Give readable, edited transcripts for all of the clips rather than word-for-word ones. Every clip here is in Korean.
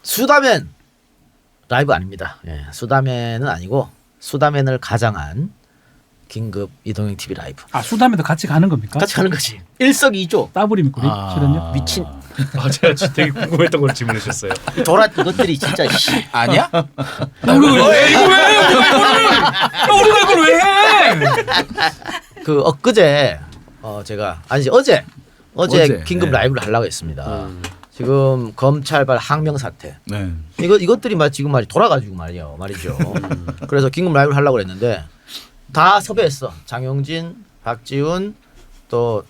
수다맨 라이브 아닙니다. 예, 수다맨은 아니고 수다맨을 가장한 긴급 이동형 TV 라이브. 아 수다맨도 같이 가는 겁니까? 같이 가는 거지. 일석이조. 따블입니까? 실은요? 미친. 제가 되게 궁금했던 걸 질문하셨어요. 돌아 이것들이 진짜 아니야? 우리가 왜 이거 왜? 우리가 이걸 왜 해? 그 엊그제 제가 아니지 어제 긴급 네. 라이브를 하려고 했습니다. 지금 검찰발 항명 사태. 네. 이것들이 지금 돌아가지고 말이죠. 그래서 긴급 라이브를 하려고 했는데 다 섭외했어. 장용진, 박지훈, 또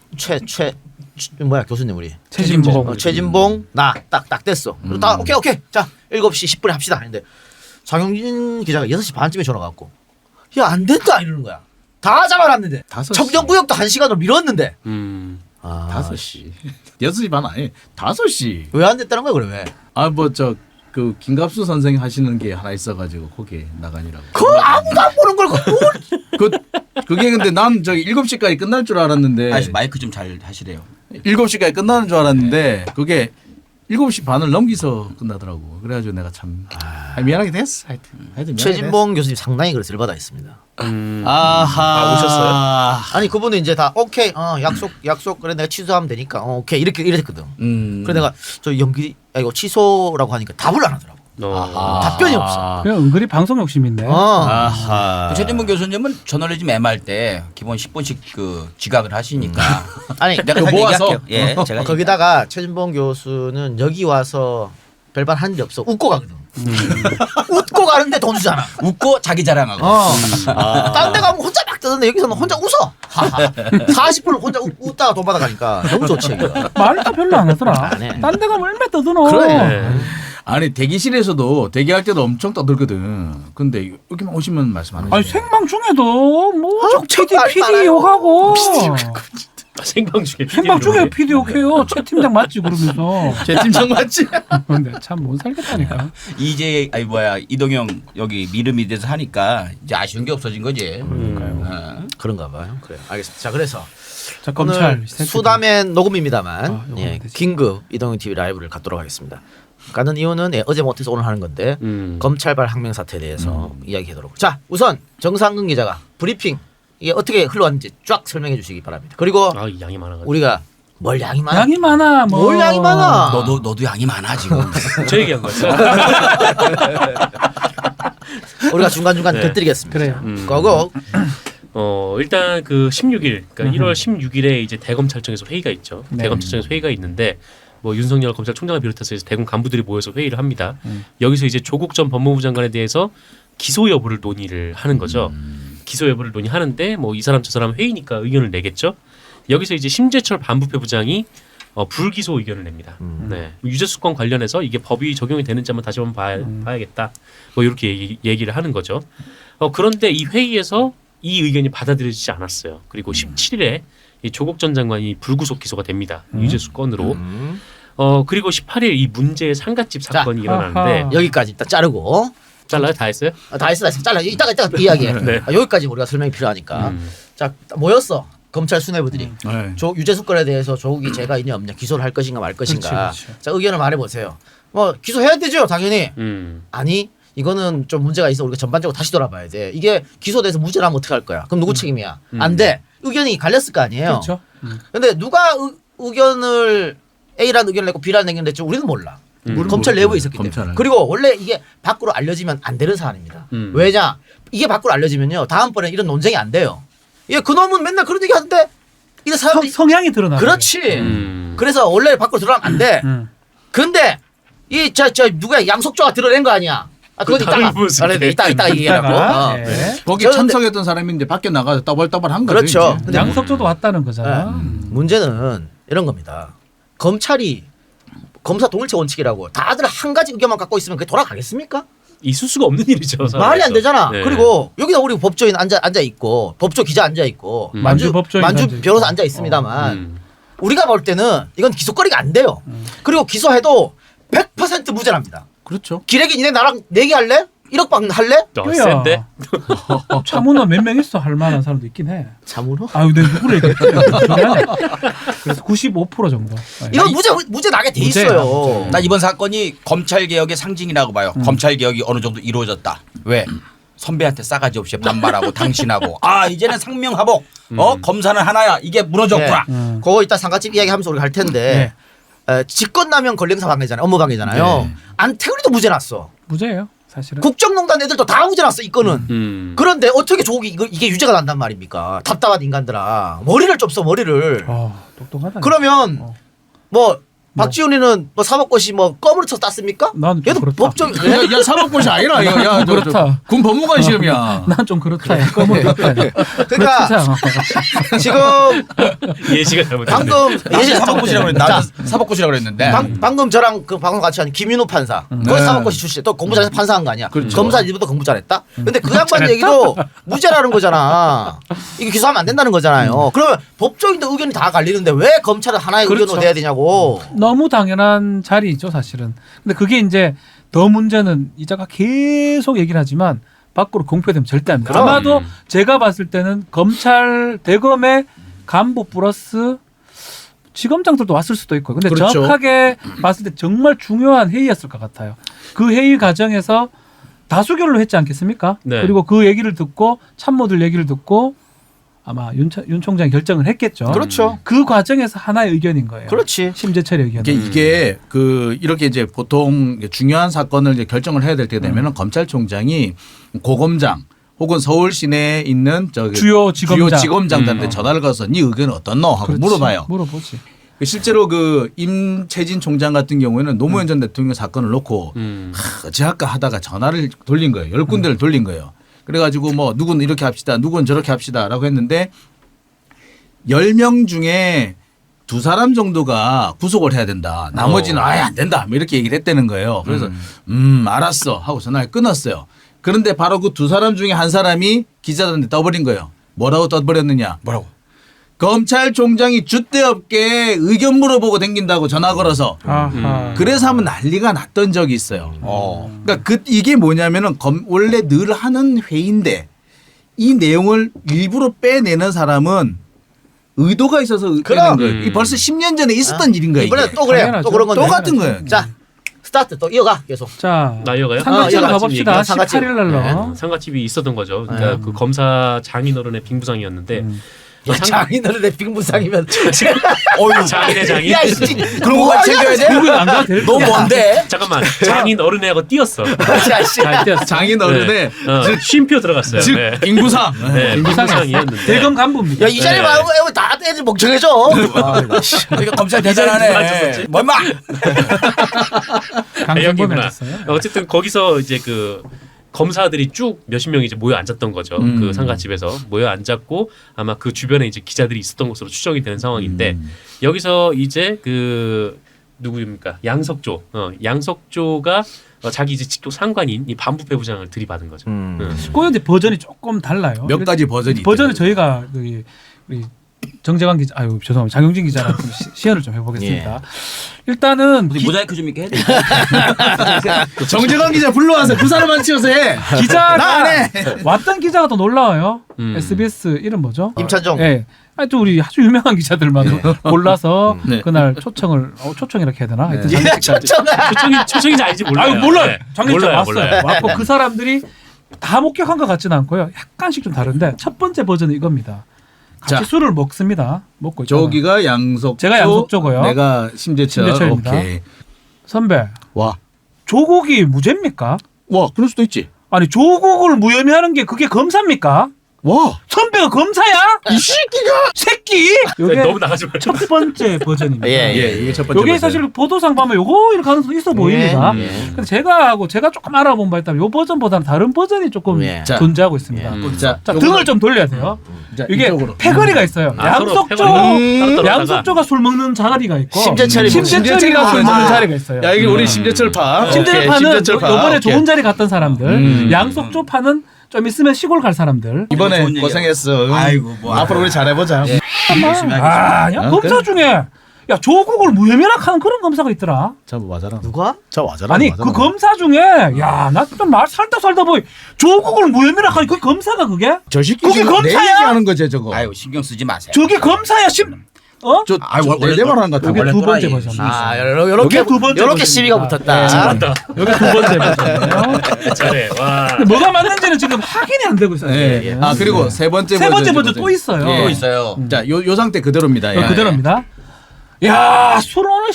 교수님 우리 최진봉 나 딱 됐어. 그리고 다 오케이 자 7시 10분에 합시다 했는데 장용진 기자가 6시 반쯤에 전화 갖고 야 안 된다 이러는 거야. 다 잡아놨는데 청정구역도 1시간으로 미뤘는데 5시 6시 반 아니 5시 왜 안 됐다는 거야 그래 왜? 그 김갑수 선생 하시는 게 하나 있어가지고 거기에 나가니라고. 그거 아무도 안 보는 걸 그게 근데 난 저기 7시까지 끝날 줄 알았는데. 아저씨 마이크 좀 잘 하시래요. 7시까지 끝나는 줄 알았는데 그게 7시 반을 넘기서 끝나더라고. 그래가지고 내가 참 미안하게 됐어. 하여튼 최진봉 교수님 상당히 그래서 열받아 있습니다. 아하. 오셨어요? 아니 그분은 이제 다 오케이 약속 그래 내가 취소하면 되니까 오케이 이랬거든. 그래 내가 저 이거 취소라고 하니까 답을 안 하더라고. 답변이 없어. 그냥 은근히 방송 욕심인데. 최진봉 교수님은 저널리즘 M할 때 기본 10분씩 그 지각을 하시니까 아니 내가 잘 모아서? 얘기할게요. 예, 제가 거기다가 최진봉 교수는 여기 와서 별반 한 일 없어. 웃고 가거든. 웃고 가는데 돈 주잖아. 웃고 자기 자랑하고. 딴 데 가면 혼자 막 뜨는데 여기서는 혼자 웃어. 40분을 혼자 웃다가 돈 받아가니까 너무 좋지. 말도 별로 안 하더라. 안 해. 딴 데 가면 얼마 떠드노. 그래. 아니 대기실에서도 대기할 때도 엄청 떠들거든. 근데 여기만 오시면 말씀 안 하시네. 아니 생방 중에도 뭐 자꾸 말 PD 많아요. 욕하고 생방 중에 생방 중에 PD 욕해요. 최 팀장 맞지 그러면서. 제 팀장 맞지? 근데 참 못 살겠다니까. 이제 이동형 여기 미름이 돼서 하니까 이제 아쉬운 게 없어진 거지. 그런가 봐요. 그래. 알겠습니다. 자 그래서 자 검찰 오늘 수다맨 녹음입니다만 긴급 이동형 TV 라이브를 갖도록 하겠습니다. 가는 이유는 어제 못해서 오늘 하는 건데 검찰발 항명 사태에 대해서 이야기하도록. 자 우선 정상근 기자가 브리핑 이게 어떻게 흘러왔는지 쫙 설명해 주시기 바랍니다. 그리고 이 양이 많아가지고 우리가 뭘 양이 많아? 양이 많아 뭐. 뭘 양이 많아? 너도 양이 많아 지금. 저 얘기한 거였어요. 우리가 중간중간 네. 곁들이겠습니다. 그래요. 거고 일단 그 16일, 그러니까 1월 16일에 이제 대검찰청에서 회의가 있죠. 네. 대검찰청에서 회의가 있는데 뭐 윤석열 검찰총장을 비롯해서 이제 대검 간부들이 모여서 회의를 합니다. 여기서 이제 조국 전 법무부 장관에 대해서 기소 여부를 논의를 하는 거죠. 기소 여부를 논의하는데 뭐 이 사람 저 사람 회의니까 의견을 내겠죠. 여기서 이제 심재철 반부패 부장이 불기소 의견을 냅니다. 네. 유죄수권 관련해서 이게 법이 적용이 되는지 한번 다시 한번 봐야겠다. 뭐 이렇게 얘기를 하는 거죠. 그런데 이 회의에서 이 의견이 받아들여지지 않았어요. 그리고 17일에 이 조국 전 장관이 불구속 기소가 됩니다. 유죄수권으로. 그리고 18일 이 문제의 상갓집 사건이 일어나는데 여기까지 딱 자르고 잘라요? 다 했어요? 다 했어 잘라. 이따가 이야기해. 네. 여기까지 우리가 설명이 필요하니까. 자 모였어. 검찰 수뇌부들이 유죄수권에 대해서 조국이 죄가 있냐 없냐 기소를 할 것인가 말 것인가. 그렇지. 자 의견을 말해 보세요. 뭐 기소해야 되죠 당연히. 아니 이거는 좀 문제가 있어. 우리가 전반적으로 다시 돌아봐야 돼. 이게 기소돼서 무죄라면 어떻게 할 거야? 그럼 누구 책임이야? 안 돼. 의견이 갈렸을 거 아니에요. 그렇죠. 근데 누가 의견을 A라는 의견을 냈고 B라는 의견을 냈지 우리는 몰라. 검찰 내부에 있었기 때문에. 그리고 원래 이게 밖으로 알려지면 안 되는 사안입니다. 왜냐? 이게 밖으로 알려지면요 다음번에 이런 논쟁이 안 돼요. 예, 그놈은 맨날 그런 얘기 하는데 이게 사람들이 성향이 드러나. 그렇지. 그래서 원래 밖으로 들어가면 안 돼. 근데 이 저 누구야 양석조가 드러낸 거 아니야? 그건 이따 얘기하라고. 네. 거기 참석했던 사람인데 밖에 나가서 떠벌떠벌한 거죠. 그렇죠. 이제. 근데 양석조도 왔다는 거잖아. 문제는 이런 겁니다. 검찰이 검사 동일체 원칙이라고 다들 한 가지 의견만 갖고 있으면 그게 돌아가겠습니까? 있을 수가 없는 일이죠. 말이 안 되잖아. 네. 그리고 여기다 우리 법조인 앉아 있고 법조 기자 앉아 있고 만주 법조인 만주 앉아 변호사 앉아 있습니다만 우리가 볼 때는 이건 기소거리가 안 돼요. 그리고 기소해도 100% 무죄랍니다. 그렇죠. 기레기 니네 나랑 내기할래? 1억 받는 할래? 센데? 차문화 몇 명 있어 할 만한 사람도 있긴 해. 참으로? 아유, 내가 누구를 얘기했지? 그래서 95% 정도. 이거 무죄 나게 돼 무죄야, 있어요. 무죄. 나 이번 사건이 검찰 개혁의 상징이라고 봐요. 검찰 개혁이 어느 정도 이루어졌다. 왜? 선배한테 싸가지 없이 반말하고 당신하고 이제는 상명하복. 검사는 하나야. 이게 무너졌구나. 그거 이따 상가집 이야기하면서 우리가 할 텐데 직권남용 권리행사 방해잖아요. 업무 방해잖아요. 네. 안태근이도 무죄 났어. 무죄예요, 사실은. 국정농단 애들도 다 무죄 났어 이 건은. 그런데 어떻게 조국이 이게 유죄가 난단 말입니까? 답답한 인간들아. 머리를 좀 써 머리를. 똑똑하다. 그러면 뭐 박지훈이는 뭐 사법고시 뭐 껌으로 쳐 땄습니까? 나는 좀 얘도 그렇다. 법정 야 사법고시 아니라 야 그렇다. 군 법무관 시험이야. 난 좀 그렇다. 껌을 그렇다. 그러니까 지금 예시가 잘못됐네. 방금 예시 사법고시라고 그랬는데 자, 나도 사법고시라고 그랬는데 방금 저랑 그 방송 같이 한 김윤호 판사. 그거 네. 사법고시 출신. 또 공부 잘해서 판사한 거 아니야. 그렇죠. 검사 일부도 공부 잘했다. 근데 그 양반 얘기도 무죄라는 거잖아. 이게 기소하면 안 된다는 거잖아요. 그러면 법조인도 의견이 다 갈리는데 왜 검찰은 하나의 그렇죠. 의견으로 돼야 되냐고. 너무 당연한 자리죠, 사실은. 근데 그게 이제 더 문제는 이 작가 계속 얘기를 하지만 밖으로 공표되면 절대 안 돼요. 그럼. 아마도 제가 봤을 때는 검찰 대검의 간부 플러스 지검장들도 왔을 수도 있고. 근데 그렇죠. 정확하게 봤을 때 정말 중요한 회의였을 것 같아요. 그 회의 과정에서 다수결로 했지 않겠습니까? 네. 그리고 그 얘기를 듣고 참모들 얘기를 듣고 아마 윤 총장이 결정을 했겠죠. 그렇죠. 그 과정에서 하나의 의견인 거예요. 그렇지. 심재철의 의견. 이게 그 이렇게 이제 보통 중요한 사건을 이제 결정을 해야 될 때 되면은 검찰총장이 고검장 혹은 서울 시내에 있는 저기 주요 지검장. 지검장들한테 전화를 걸어서 네 의견은 어떻노 하고 그렇지. 물어봐요. 물어보지. 실제로 그 임채진 총장 같은 경우에는 노무현 전 대통령 사건을 놓고 어찌할까 하다가 전화를 돌린 거예요. 10군데를 돌린 거예요. 그래가지고 뭐 누구는 이렇게 합시다, 누구는 저렇게 합시다라고 했는데 10명 중에 2사람 정도가 구속을 해야 된다. 나머지는 아예 안 된다. 뭐 이렇게 얘기를 했다는 거예요. 그래서 알았어 하고 전화를 끊었어요. 그런데 바로 그 2사람 중에 한 사람이 기자들한테 떠버린 거예요. 뭐라고 떠버렸느냐? 뭐라고? 검찰총장이 줏대 없게 의견 물어보고 댕긴다고 전화 걸어서 그래서 한번 난리가 났던 적이 있어요. 그러니까 이게 뭐냐면은 원래 늘 하는 회의인데 이 내용을 일부러 빼내는 사람은 의도가 있어서 빼는 거예요. 이 벌써 10년 전에 있었던 일인 거예요. 이번에 이게. 또 그래요. 당연하죠. 또 그런 건데. 똑같은 거예요. 자 스타트 또 이어가 계속. 자, 나 이어가요? 상가집으로 아, 가봅시다. 상가집. 18일 날로. 상가집이 있었던 거죠. 그러니까 그 검사 장인어른의 빙부상이었는데 장인어른의 빙부상이면 장인의 장인. 야 씨. 그런 거까지 챙겨야 돼? 그건 안 가도 될 너 거야. 뭔데? 잠깐만 장인어른하고 뛰었어. 야 씨. 잘 뛰었어. 장인어른의 쉼표 들어갔어요. 즉 네. 인구상. 네, 빙부상이었는데 대검 간부입니다. 야 이 자리에 와다 애들 멍청해져. 그러니까 검찰 대단하네. 뭐 임마? 강정범이 여기구나. 하셨어요. 어쨌든 거기서 이제 그 검사들이 쭉 몇십 명이 이제 모여 앉았던 거죠. 그 상가집에서 모여 앉았고 아마 그 주변에 이제 기자들이 있었던 것으로 추정이 되는 상황인데 여기서 이제 그 누구입니까? 양석조. 양석조가 자기 이제 직속 상관인 이 반부패 부장을 들이받은 거죠. 그런데 버전이 조금 달라요. 몇 가지 버전이 버전을 있더라고요. 저희가 우리 정재관 기자, 죄송합니다. 장용진 기자랑 좀 시연을 좀 해보겠습니다. 일단은 어디 모자이크 좀 있게 해. 정재관 기자 불러와서 그 사람만 치워서 해. 기자가 나 안 해. 왔던 기자가 더 놀라워요. SBS 이름 뭐죠? 임찬종. 예. 또 우리 아주 유명한 기자들만 골라서 네. 그날 초청을 초청 이렇게 해야 되나? 하여튼 예, 장례식까지. 초청인지 아닌지 몰라요. 아유 몰라요. 네. 장례식 몰라요, 왔어요. 몰라요. 왔고 그 사람들이 다 목격한 것 같지는 않고요. 약간씩 좀 다른데 첫 번째 버전은 이겁니다. 같이 자. 술을 먹습니다. 먹고 있잖아요. 저기가 양석. 제가 양석조고요. 내가 심재철. 심재철입니다. 오케이. 선배, 와. 조국이 무죄입니까? 와, 그럴 수도 있지. 아니 조국을 무혐의하는 게 그게 검사입니까? 와. 선배가 검사야? 이 새끼가 새끼. 요게 너무 나가지 말고. 첫 번째 버전입니다. 예, 예, 이게 첫 번째. 요게 버전. 사실 보도상 보면 요거 이럴 가능성이 있어 보입니다. 예. 근데 제가 조금 알아본 바에 따르면 요 버전보다는 다른 버전이 조금 예. 존재하고 있습니다. 자, 자, 등을 좀 돌려야 돼요. 자, 이게 이쪽으로. 패거리가 있어요. 서로 양석조, 따로 양석조가 술 먹는 자리가 있고 심재철이 심재철이가 술 먹는 자리가 있어요. 야, 이게 우리 심재철파. 심재철파는 심재철파. 요번에 오케이. 좋은 자리 갔던 사람들, 양석조파는 좀 있으면 시골 갈 사람들. 이번에 좋은 얘기야. 고생했어. 아이고, 뭐. 앞으로 우리 잘해보자. 열심히 하겠습니다. 야 검사 중에 야 조국을 무혐의락하는 그런 검사가 있더라. 저 와자라. 누가? 저 와자라. 아니 그 검사 중에 야 나 좀 말 살다 보니 조국을 무혐의락하니 그 검사가 그게? 저 새끼 그게 지금 내 검사야? 얘기하는 거지 저거. 아유 신경 쓰지 마세요. 저게 검사야 어? 저 원래 내 말하는 것 같아. 이게 원래 두 번째 또라이. 버전. 아 요렇게 요게 두 번째 요렇게 버전입니다. 시비가 붙었다. 여기 두 번째 버전이에요. 잘해. 와. 근데 뭐가 맞는지는 지금 확인이 안 되고 있어요. 예, 예. 아 그리고 세 번째 세 번째 버전 버전 또 있어요. 예. 또 있어요. 자, 요 상태 그대로입니다. 예. 그대로입니다. 야, 술 오늘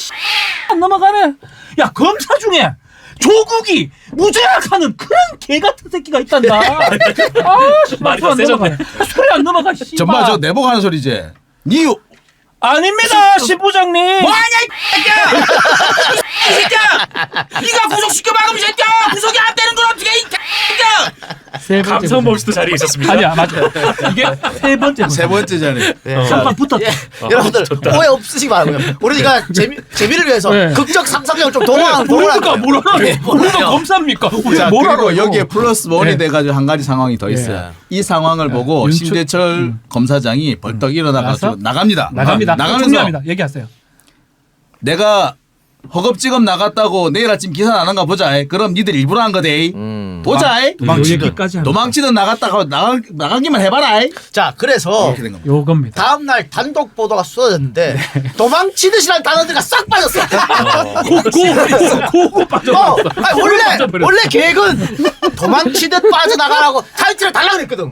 안 넘어가네. 야, 검사 중에 조국이 무죄락하는 그런 개 같은 새끼가 있단다. 말이 더 술안 세졌네. 넘어가. 술이 안 넘어가. 씨발. 전마 저 내복하는 소리지. 니 아닙니다, 신부장님. 뭐하냐 이 새끼야! 이 새끼야! 네가 구속시켜 막으면 이 새끼야! 구속이 안 되는 건 어떻게 이 새끼야! 세 번째 감성 버전. 몰수도 자리에 있었습니다. 아니야, 맞아. 이게 세 번째 버전. 세 번째잖아요. 한판 붙었다. 예, 여러분들 오해 없으시기 바라고요. 우리가 재미를 위해서 네. 극적 상상력을 좀 우리가 동원하는 뭘 알아요? 예, 우리가 검사입니까? 우리가 자, 뭘 그리고 알아요? 여기에 플러스 원이 예. 돼가지고 한 가지 상황이 더 있어요. 이 상황을 보고 윤축- 신재철 검사장이 벌떡 일어나가지고 나가서? 나갑니다. 나갑니다. 나가면서 중요합니다. 얘기하세요. 내가 허겁지겁 나갔다고 내일 아침 기사 나는가 보자. 그럼 니들 일부러 한 거대. 보자. 여기까지 합니다. 도망치든 나갔다가 나가기만 해봐라. 자, 그래서 이렇게 된 겁니다. 요겁니다. 다음 날 단독 보도가 쏟아졌는데 도망치듯이란 단어들이 싹 빠졌어. 고고 빠져. 아니, 원래 계획은 도망치듯 빠져나가라고 타이틀을 달라 그랬거든.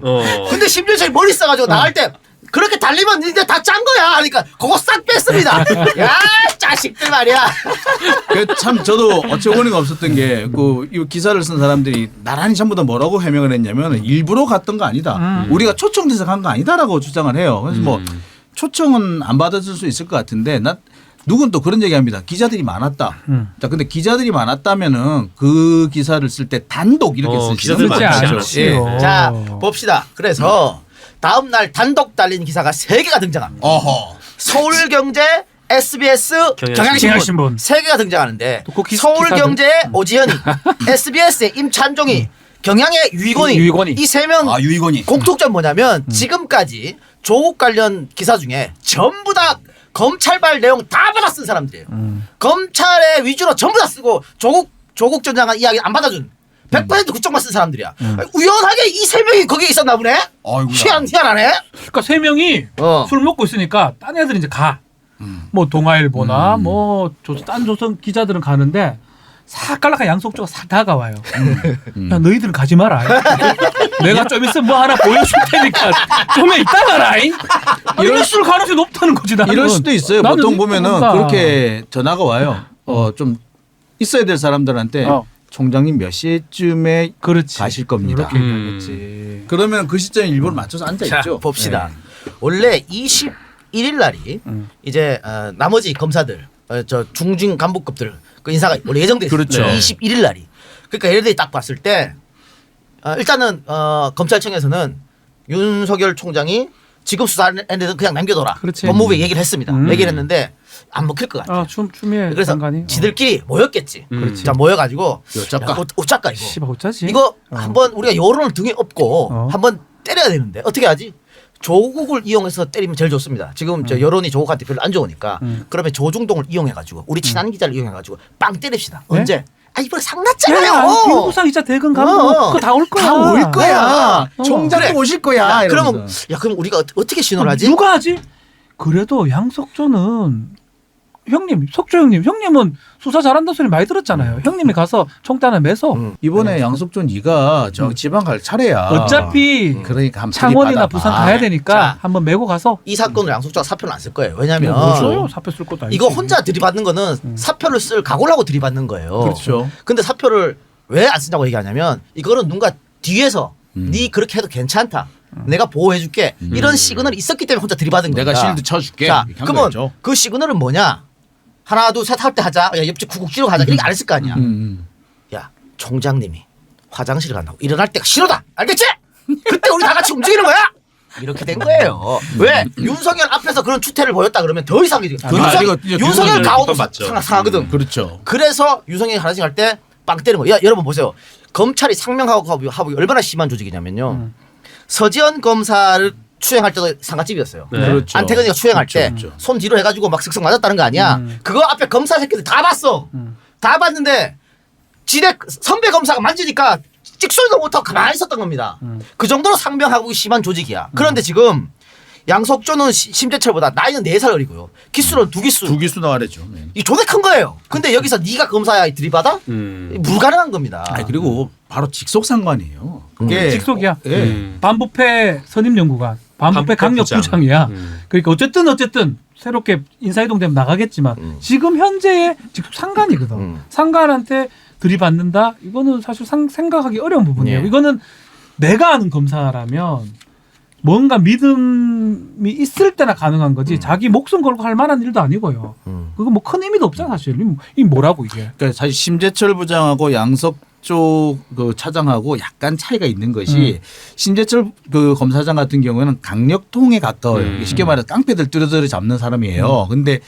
근데 심지어 머리 써가지고 나갈 때 그렇게 달리면 니들 다 짠 거야. 그러니까 그거 싹 뺐습니다. 야 자식들 말이야. 참 저도 어처구니가 없었던 게 이 기사를 쓴 사람들이 나란히 전부 다 뭐라고 해명을 했냐면 일부러 갔던 거 아니다. 우리가 초청돼서 간 거 아니다라고 주장을 해요. 그래서 뭐 초청은 안 받았을 수 있을 것 같은데 누군 또 그런 얘기합니다. 기자들이 많았다. 자, 근데 기자들이 많았다면은 그 기사를 쓸 때 단독 이렇게 쓸 기자들 수는 많지 없죠. 않지요. 자 봅시다. 그래서 다음 날 단독 달린 기사가 3개가 등장합니다. 어허. 서울경제, SBS, 경향신문. 경향신문 3개가 등장하는데 또그 서울경제의 오지현이, SBS의 임찬종이, 경향의 유이곤이 유이곤이. 이 3명 아 유이곤이. 공통점 뭐냐면 지금까지 조국 관련 기사 중에 전부 다 검찰발 내용 다 받아 쓴 사람들이에요. 검찰의 위주로 전부 다 쓰고 조국 전 장관 이야기 안 받아준 100% 그쪽만 쓴 사람들이야. 우연하게 이 3명이 거기에 있었나 보네. 아이고야. 희한하네. 그러니까 세 명이 술 먹고 있으니까 딴 애들이 이제 가. 뭐 동아일보나 딴 조선 기자들은 가는데 싹 깔라가 양속조가 싹 다가와요. 야 너희들은 가지 마라. 내가 좀 있으면 뭐 하나 보여줄 테니까 좀 이따 가라. 이럴 수 가능성이 높다는 거지. 나는. 이럴 수도 있어요. 나는 보통 보면은 그러니까. 그렇게 전화가 와요. 좀 있어야 될 사람들한테 총장님 몇 시쯤에 그렇지. 가실 겁니다. 그렇게 얘기하겠지. 그러면 그 시점에 일부러 맞춰서 앉아 자, 있죠. 봅시다. 원래 21일 날이 이제 나머지 검사들 저 중진 간부급들 그 인사가 원래 예정돼 있어요. 그렇죠. 21일 날이. 그러니까 예를 들어 딱 봤을 때 일단은 검찰청에서는 윤석열 총장이 지금 수사에는 그냥 남겨둬라. 그렇지. 법무부에 얘기를 했습니다. 얘기를 했는데 안 먹힐 것 같아. 추미애 그래서 장관이. 지들끼리 모였겠지. 그렇지. 자 모여가지고 어쩔까? 어쩔까 이거. 씨발 어쩌지? 이거 한번 우리가 여론을 등에 업고 어. 한번 때려야 되는데 어떻게 하지? 조국을 이용해서 때리면 제일 좋습니다. 지금 저 여론이 조국한테 별로 안 좋으니까 그러면 조중동을 이용해가지고 우리 친한 기자를 이용해가지고 빵 때립시다. 네? 언제? 아 이번에 야, 상났잖아요. 비부상 이자 대금 가면 그거 다 올 거야. 다 올 거야. 어. 총장도 그래. 오실 거야. 야, 이러면서. 그럼 우리가 어떻게 신호를 하지? 누가 하지? 그래도 양석조는 형님, 석조 형님은 수사 잘한다는 소리 많이 들었잖아요. 형님이 가서 총단을 매서 이번에 양석준 네가 저 지방 갈 차례야. 어차피 그러니까 한번 창원이나 들이받아봐. 부산 가야 되니까 자. 한번 메고 가서 이 사건을 양속자가 사표는 안 쓸 거예요. 왜냐하면 뭐죠? 사표 쓸 것도 아니지. 이거 혼자 들이받는 거는 사표를 쓸 각오를 하고 들이받는 거예요. 그렇죠. 근데 사표를 왜 안 쓴다고 얘기하냐면 이거는 누가 뒤에서 네 그렇게 해도 괜찮다. 내가 보호해줄게. 이런 시그널이 있었기 때문에 혼자 들이받은 거야. 내가 실드 쳐줄게. 자, 이렇게 한 그러면 거죠. 그 시그널은 뭐냐? 하나 둘 셋 할 때 하자. 야, 옆집 구국지로 가자. 이렇게 안 했을 거 아니야. 야, 총장님이 화장실 간다고 일어날 때가 싫어다. 알겠지? 그때 우리 다 같이 움직이는 거야. 이렇게 된 거예요. 왜? 윤석열 앞에서 그런 추태를 보였다 그러면 더 이상 이제 이거 윤석열 가오도 맞죠. 상하거든. 그렇죠. 그래서 윤석열이 화장실 갈 때 빵 때리는 거야. 여러분 보세요. 검찰이 상명하고 하고 얼마나 심한 조직이냐면요. 서지현 검사를 추행할 때도 상가집이었어요. 네. 그렇죠. 안태근이가 추행할 때 그렇죠. 손 뒤로 해가지고 막 슥슥 맞았다는 거 아니야. 그거 앞에 검사 새끼들 다 봤어. 다 봤는데 지대 선배 검사가 만지니까 찍소리도 못하고 가만히 있었던 겁니다. 그 정도로 상병하고 심한 조직이야. 그런데 지금 양석조는 심재철보다 나이는 4살 어리고요. 기수는 2기수. 2기수 나가랬죠. 네. 이 존나 큰 거예요. 근데 여기서 네가 검사야 들이받아? 불가능한 겁니다. 아니 그리고 바로 직속상관이에요. 그게 직속이야. 예. 반부패 선임연구관, 반부패 반부패부장. 강력부장이야. 그러니까 어쨌든 새롭게 인사이동되면 나가겠지만 지금 현재의 직속 상관이거든. 상관한테 들이받는다. 이거는 사실 생각하기 어려운 부분이에요. 예. 이거는 내가 아는 검사라면 뭔가 믿음이 있을 때나 가능한 거지. 자기 목숨 걸고 할 만한 일도 아니고요. 그거 뭐 큰 의미도 없잖아 사실. 이 뭐라고 이게. 그러니까 사실 심재철 부장하고 양석조 그 차장하고 약간 차이가 있는 것이 심재철 그 검사장 같은 경우에는 강력통에 가까워요. 쉽게 말해서 깡패들 뚜레뚜레 잡는 사람이에요. 근데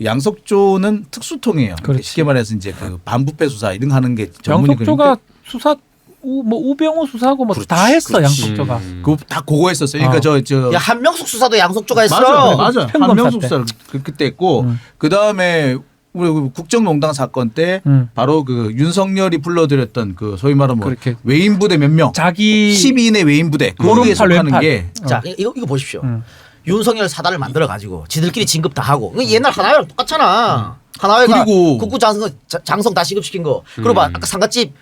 양석조는 특수통이에요. 그렇지. 쉽게 말해서 이제 그 반부패 수사 이런 거 하는 게 전문이. 양석조가 수사 뭐 우병우 수사하고 뭐 다 했어 양석조가. 그다 그거 했었어요. 그러니까 저 야 한명숙 수사도 양석조가 했어. 맞아. 평검사 한명숙 때. 수사를 그때 했고 그 다음에 우리 국정농단 사건 때 바로 그 윤석열이 불러들였던 그 소위 말하면 뭐 그렇게 외인 부대 몇 명, 자기 12인의 외인 부대 거기에 오른팔, 속하는 왼팔. 게 자 이거 보십시오. 윤석열 사단을 만들어 가지고 지들끼리 진급 다 하고 이거 옛날 하나회랑 똑같잖아. 하나회가 그리고 국구 장성 다 시급시킨 거. 그리고 봐 아까 상가집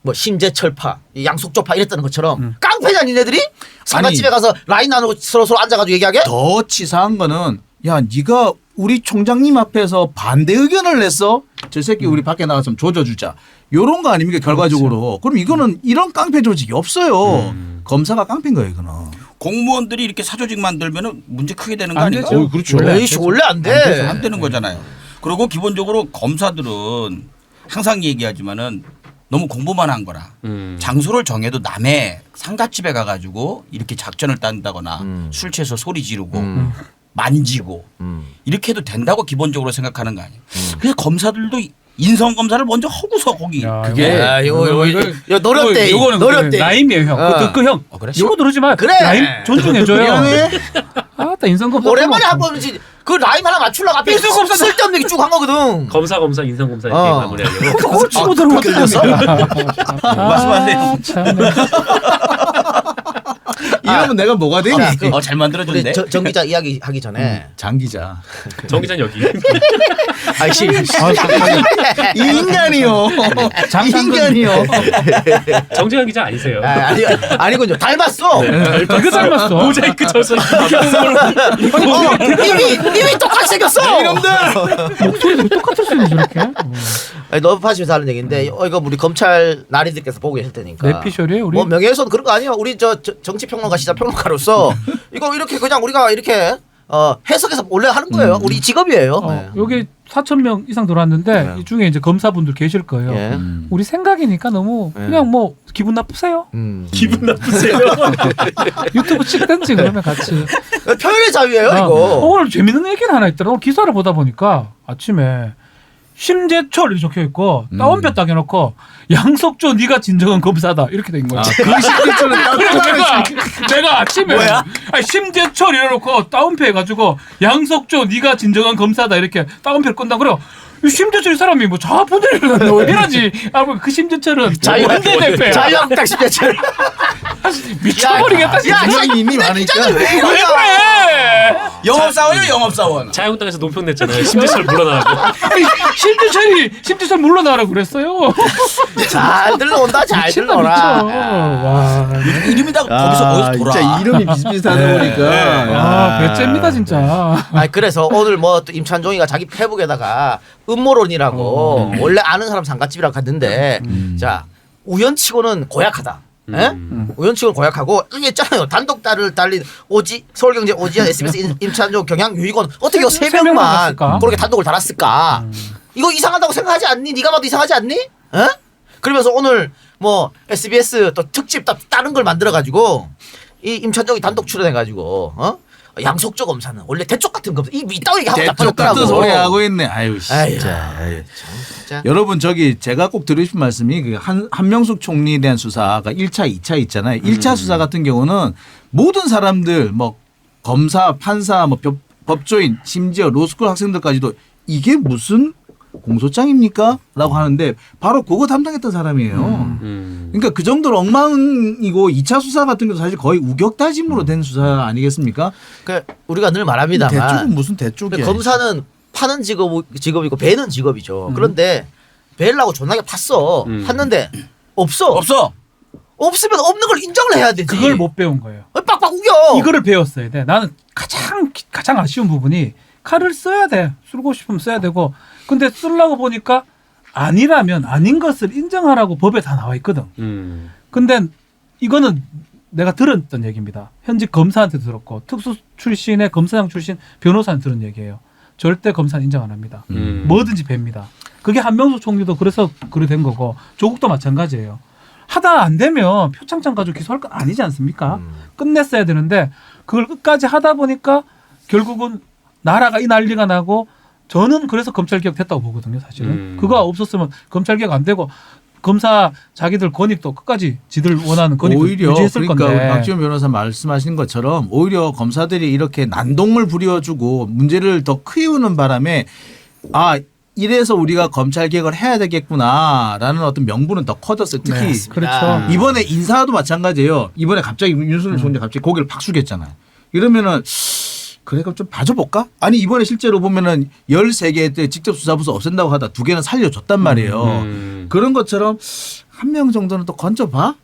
뭐 심재철파, 양속조파 이랬다는 것처럼 깡패냐 니네들이 상가집에 가서 라인 나누고 서로 앉아가지고 얘기하게? 더 치사한 거는 야 네가 우리 총장님 앞에서 반대 의견을 냈어? 저 새끼 우리 밖에 나가서 조져주자. 요런 거 아닙니까 결과적으로. 그럼 이거는 이런 깡패 조직이 없어요. 검사가 깡패인 거예요 이거는. 공무원들이 이렇게 사조직 만들면은 문제 크게 되는 거 안 아닌가? 되죠. 그렇죠. 원래 안 돼. 안 되는 거잖아요. 그리고 기본적으로 검사들은 항상 얘기하지만은 너무 공부만 한 거라. 장소를 정해도 남의 상가집에 가가지고 이렇게 작전을 딴다거나 술 취해서 소리 지르고 만지고 이렇게 해도 된다고 기본적으로 생각하는 거 아니에요. 그래서 검사들도 인성 검사를 먼저 하고서 거기 그게 야, 이거 노렸대. 요거는 노렸대. 라임이에요 형. 그 형. 그래? 치고 들어오지 마. 그래. 라임 존중해줘요. 아따 인성검사. 오랜만에 한 번이지. 그 라임 하나 맞추려고 앞에 쓸데없는 얘기 쭉 한 거거든. 검사 인상검사 이렇게 마무리하려고. 그걸 치고 들어오지. 말씀하세요. 참네. 이러면 내가 뭐가 되니? 잘 우리 만들어줬네. 정 기자 이야기 하기 전에 장 기자. 정 기자는 여기. 아이씨 이 인간이요. 이 인간이요. 정재환 기자 아니세요? 아니군요. 닮았어. 이거 닮았어. 모자이크 쳐서 이미 똑같이 생겼어. 이놈들. 목소리도 똑같을 수 있는 저렇게. 아니, 너파심에서 하는 얘기인데 이거 우리 검찰 나리들께서 보고 계실 테니까. 내피셜이에요 우리. 뭐 명예훼손 그런 거 아니에요. 우리 저 정치평론가 시사평론가로서 이거 이렇게 그냥 우리가 이렇게 해석해서 원래 하는 거예요. 우리 직업이에요. 네. 여기 4,000명 이상 들어왔는데 이 중에 이제 검사분들 계실 거예요. 예. 우리 생각이니까 너무 그냥 뭐 기분 나쁘세요? 기분 나쁘세요. 유튜브 찍든지 그러면 같이. 표현의 자유예요 이거. 오늘 재밌는 얘기를 하나 있더라고. 오늘 기사를 보다 보니까 아침에 심재철 이렇게 적혀 있고 따옴표 딱 해놓고 양석조 네가 진정한 검사다 이렇게 된 거야. 그 심재철은 내가 아침에 아니, 심재철 이래놓고 따옴표 해가지고 양석조 네가 진정한 검사다 이렇게 따옴표를 끈다 그래. 이 심재철 이 사람이 뭐 자아분열을 왜 이러지? 그 심재철은 원내대표야. 자유한국당 심재철. 미쳐버리겠다 진짜. 인상이 이미 많으니까. 왜 그래? 영업사원이요 영업사원. 자유한국당에서 논평 냈잖아요. 심재철 물러나고. 심재철 물러나라고 그랬어요. 잘 들러온다. 잘 미친다, 들러라. 미쳐. 와. 이름이 다 거기서 돌아. 진짜 이름이 비슷비슷하다 보니까. 아, 배째입니다 진짜. 아니 그래서 오늘 뭐 또 임찬종이가 자기 페북에다가 음모론이라고 원래 아는 사람 상가집이라고 갔는데 자 우연치고는 고약하다. 예? 우연치고는 고약하고 이게 있잖아요. 단독 달린 서울경제 오지연 SBS 임찬종 경향 유익원 어떻게 이거 세 명만 달았을까? 그렇게 단독을 달았을까? 이거 이상하다고 생각하지 않니? 네가 봐도 이상하지 않니? 예? 그러면서 오늘 뭐 SBS 또 특집 다른 걸 만들어 가지고 이 임찬종이 단독 출연해 가지고 양석조 검사는 원래 대쪽 같은 검사 이 이따위 하고 대쪽 같은 소리 하고 있네. 아유 진짜. 아유, 진짜. 여러분 저기 제가 꼭 드리고 싶은 말씀이 그 한명숙 총리에 대한 수사가 1차, 2차 있잖아요. 1차 수사 같은 경우는 모든 사람들 뭐 검사, 판사, 뭐 법조인, 심지어 로스쿨 학생들까지도 이게 무슨 공소장입니까? 라고 하는데 바로 그거 담당했던 사람이에요. 그러니까 그 정도로 엉망이고 2차 수사 같은 것도 사실 거의 우격다짐으로 된 수사 아니겠습니까? 그러니까 우리가 늘 말합니다만 대쪽은 무슨 대쪽이야. 검사는 파는 직업이고 배는 직업이죠. 그런데 배려고 존나게 팠어. 팠는데 없어. 없으면 없는 걸 인정을 해야 되지. 그걸 못 배운 거예요. 빡빡 우겨. 이거를 배웠어야 돼. 나는 가장 아쉬운 부분이 칼을 써야 돼. 쓰고 싶으면 써야 되고. 근데 쓰려고 보니까 아니라면 아닌 것을 인정하라고 법에 다 나와 있거든. 근데 이거는 내가 들었던 얘기입니다. 현직 검사한테 들었고 특수 출신의 검사장 출신 변호사한테 들은 얘기예요. 절대 검사는 인정 안 합니다. 뭐든지 배,입니다. 그게 한명숙 총리도 그래서 그래 된 거고 조국도 마찬가지예요. 하다 안 되면 표창장 가지고 기소할 건 아니지 않습니까? 끝냈어야 되는데 그걸 끝까지 하다 보니까 결국은 나라가 이 난리가 나고 저는 그래서 검찰개혁 됐다고 보거든요. 사실은. 그거 없었으면 검찰개혁 안 되고 검사 자기들 권익도 끝까지 지들 원하는 권익을 오히려 유지했을 그러니까 건데. 우리 박지원 변호사 말씀하신 것처럼 오히려 검사들이 이렇게 난동을 부려주고 문제를 더 키우는 바람에 아 이래서 우리가 검찰 개혁을 해야 되겠구나라는 어떤 명분은 더 커졌어요. 특히 네. 그렇죠. 이번에 인사도 마찬가지예요. 이번에 갑자기 윤석열 총리 갑자기 고개를 팍 숙였잖아요. 이러면은 그래 그럼 좀 봐줘볼까? 아니 이번에 실제로 보면은 13개 때 직접 수사부서 없앤다고 하다 2개는 살려줬단 말이에요. 그런 것처럼 한 명 정도는 또 건져봐?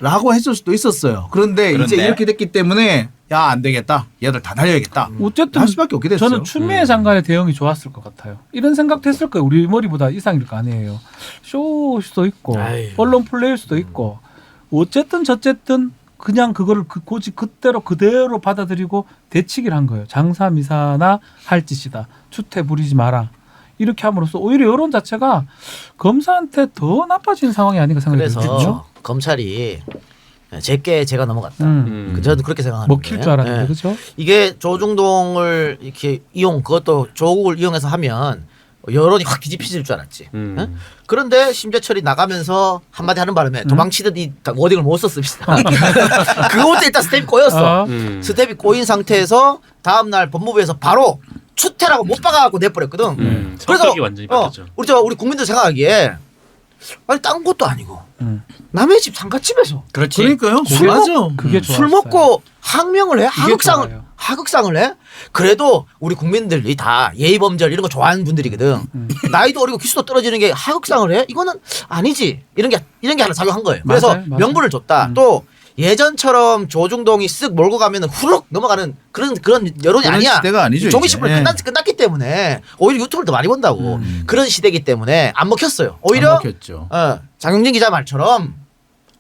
라고 했을 수도 있었어요. 그런데 이제 이렇게 됐기 때문에 야 안 되겠다. 얘들 다 날려야겠다. 어쨌든 할 수밖에 없게 됐어요. 저는 추미애 장관의 대응이 좋았을 것 같아요. 이런 생각도 했을 거예요. 우리 머리보다 이상일 거 아니에요. 쇼일 수도 있고 아유. 언론 플레이일 수도 있고 어쨌든 저쨌든 그냥 그거를 고지 그대로 받아들이고 대치기를 한 거예요. 장사 미사나 할 짓이다. 추태 부리지 마라. 이렇게 함으로써 오히려 여론 자체가 검사한테 더 나빠진 상황이 아닌가 생각이 그래서 들거든요. 검찰이 제게 제가 넘어갔다. 저는 그렇게 생각하는 먹힐 거예요. 줄 알았는데 예. 그렇죠? 이게 조중동을 이렇게 그것도 조국을 이용해서 하면 여론이 확 뒤집혀질 줄 알았지. 예? 그런데 심재철이 나가면서 한마디 하는 바람에 도망치듯 이 워딩을 못 썼습니다. 그것도 일단 스텝이 꼬였어. 스텝이 꼬인 상태에서 다음날 법무부에서 바로 추태라고 못 박아갖고 내버렸거든. 성격이 완전히 바뀌었죠. 우리 국민들 생각하기에 아니 딴 것도 아니고 남의 집 상가집에서 그렇지. 그러니까요. 술 맞아. 그게 술 좋았어요. 먹고 항명을 해 좋아요. 하극상을 해. 그래도 우리 국민들이 다 예의범절 이런 거 좋아하는 분들이거든. 나이도 어리고 기수도 떨어지는 게 하극상을 해? 이거는 아니지. 이런 게 하나 작용한 거예요. 그래서 맞아요. 명분을 줬다. 또 예전처럼 조중동이 쓱 몰고 가면 후룩 넘어가는 그런 여론이 그런 아니야. 시대가 아니죠, 종이신문 이제. 끝났기 때문에 오히려 유튜브를 더 많이 본다고. 그런 시대이기 때문에 안 먹혔어요. 오히려 안 먹혔죠. 장영진 기자 말처럼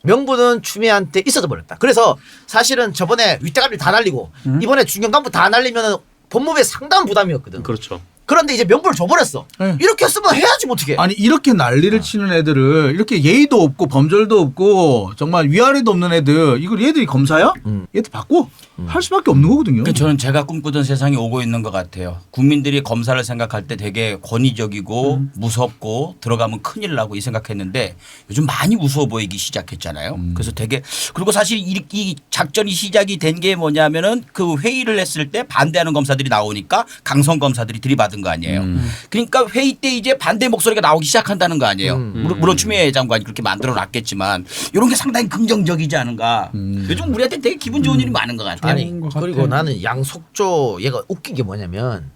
명분은 추미애한테 있어져 버렸다. 그래서 사실은 저번에 윗대감들 다 날리고 이번에 중견간부 다 날리면 법무부에 상당한 부담이었거든. 그렇죠. 그런데 이제 명분을 줘버렸어. 네. 이렇게 했으면 해야지 뭐 어떻게. 아니 이렇게 난리를 치는 애들을 이렇게 예의도 없고 범절도 없고 정말 위아래도 없는 애들 이걸 얘들이 검사야? 얘들 바꿔 할 수밖에 없는 거거든요. 그러니까 저는 제가 꿈꾸던 세상이 오고 있는 것 같아요. 국민들이 검사를 생각할 때 되게 권위적이고 무섭고 들어가면 큰일 나고 이 생각했는데 요즘 많이 무서워 보이기 시작했잖아요. 그래서 되게 그리고 사실 이 작전이 시작이 된 게 뭐냐면은 그 회의를 했을 때 반대하는 검사들이 나오니까 강성 검사들이 들이받은 거 아니에요. 그러니까 회의 때 이제 반대 목소리가 나오기 시작한다는 거 아니에요. 물론 추미애 장관이 그렇게 만들어 놨겠지만 이런 게 상당히 긍정적이지 않은가. 요즘 우리한테 되게 기분 좋은 일이 많은 것 같아요. 아니 것 같아. 그리고 나는 양속조 얘가 웃긴 게 뭐냐면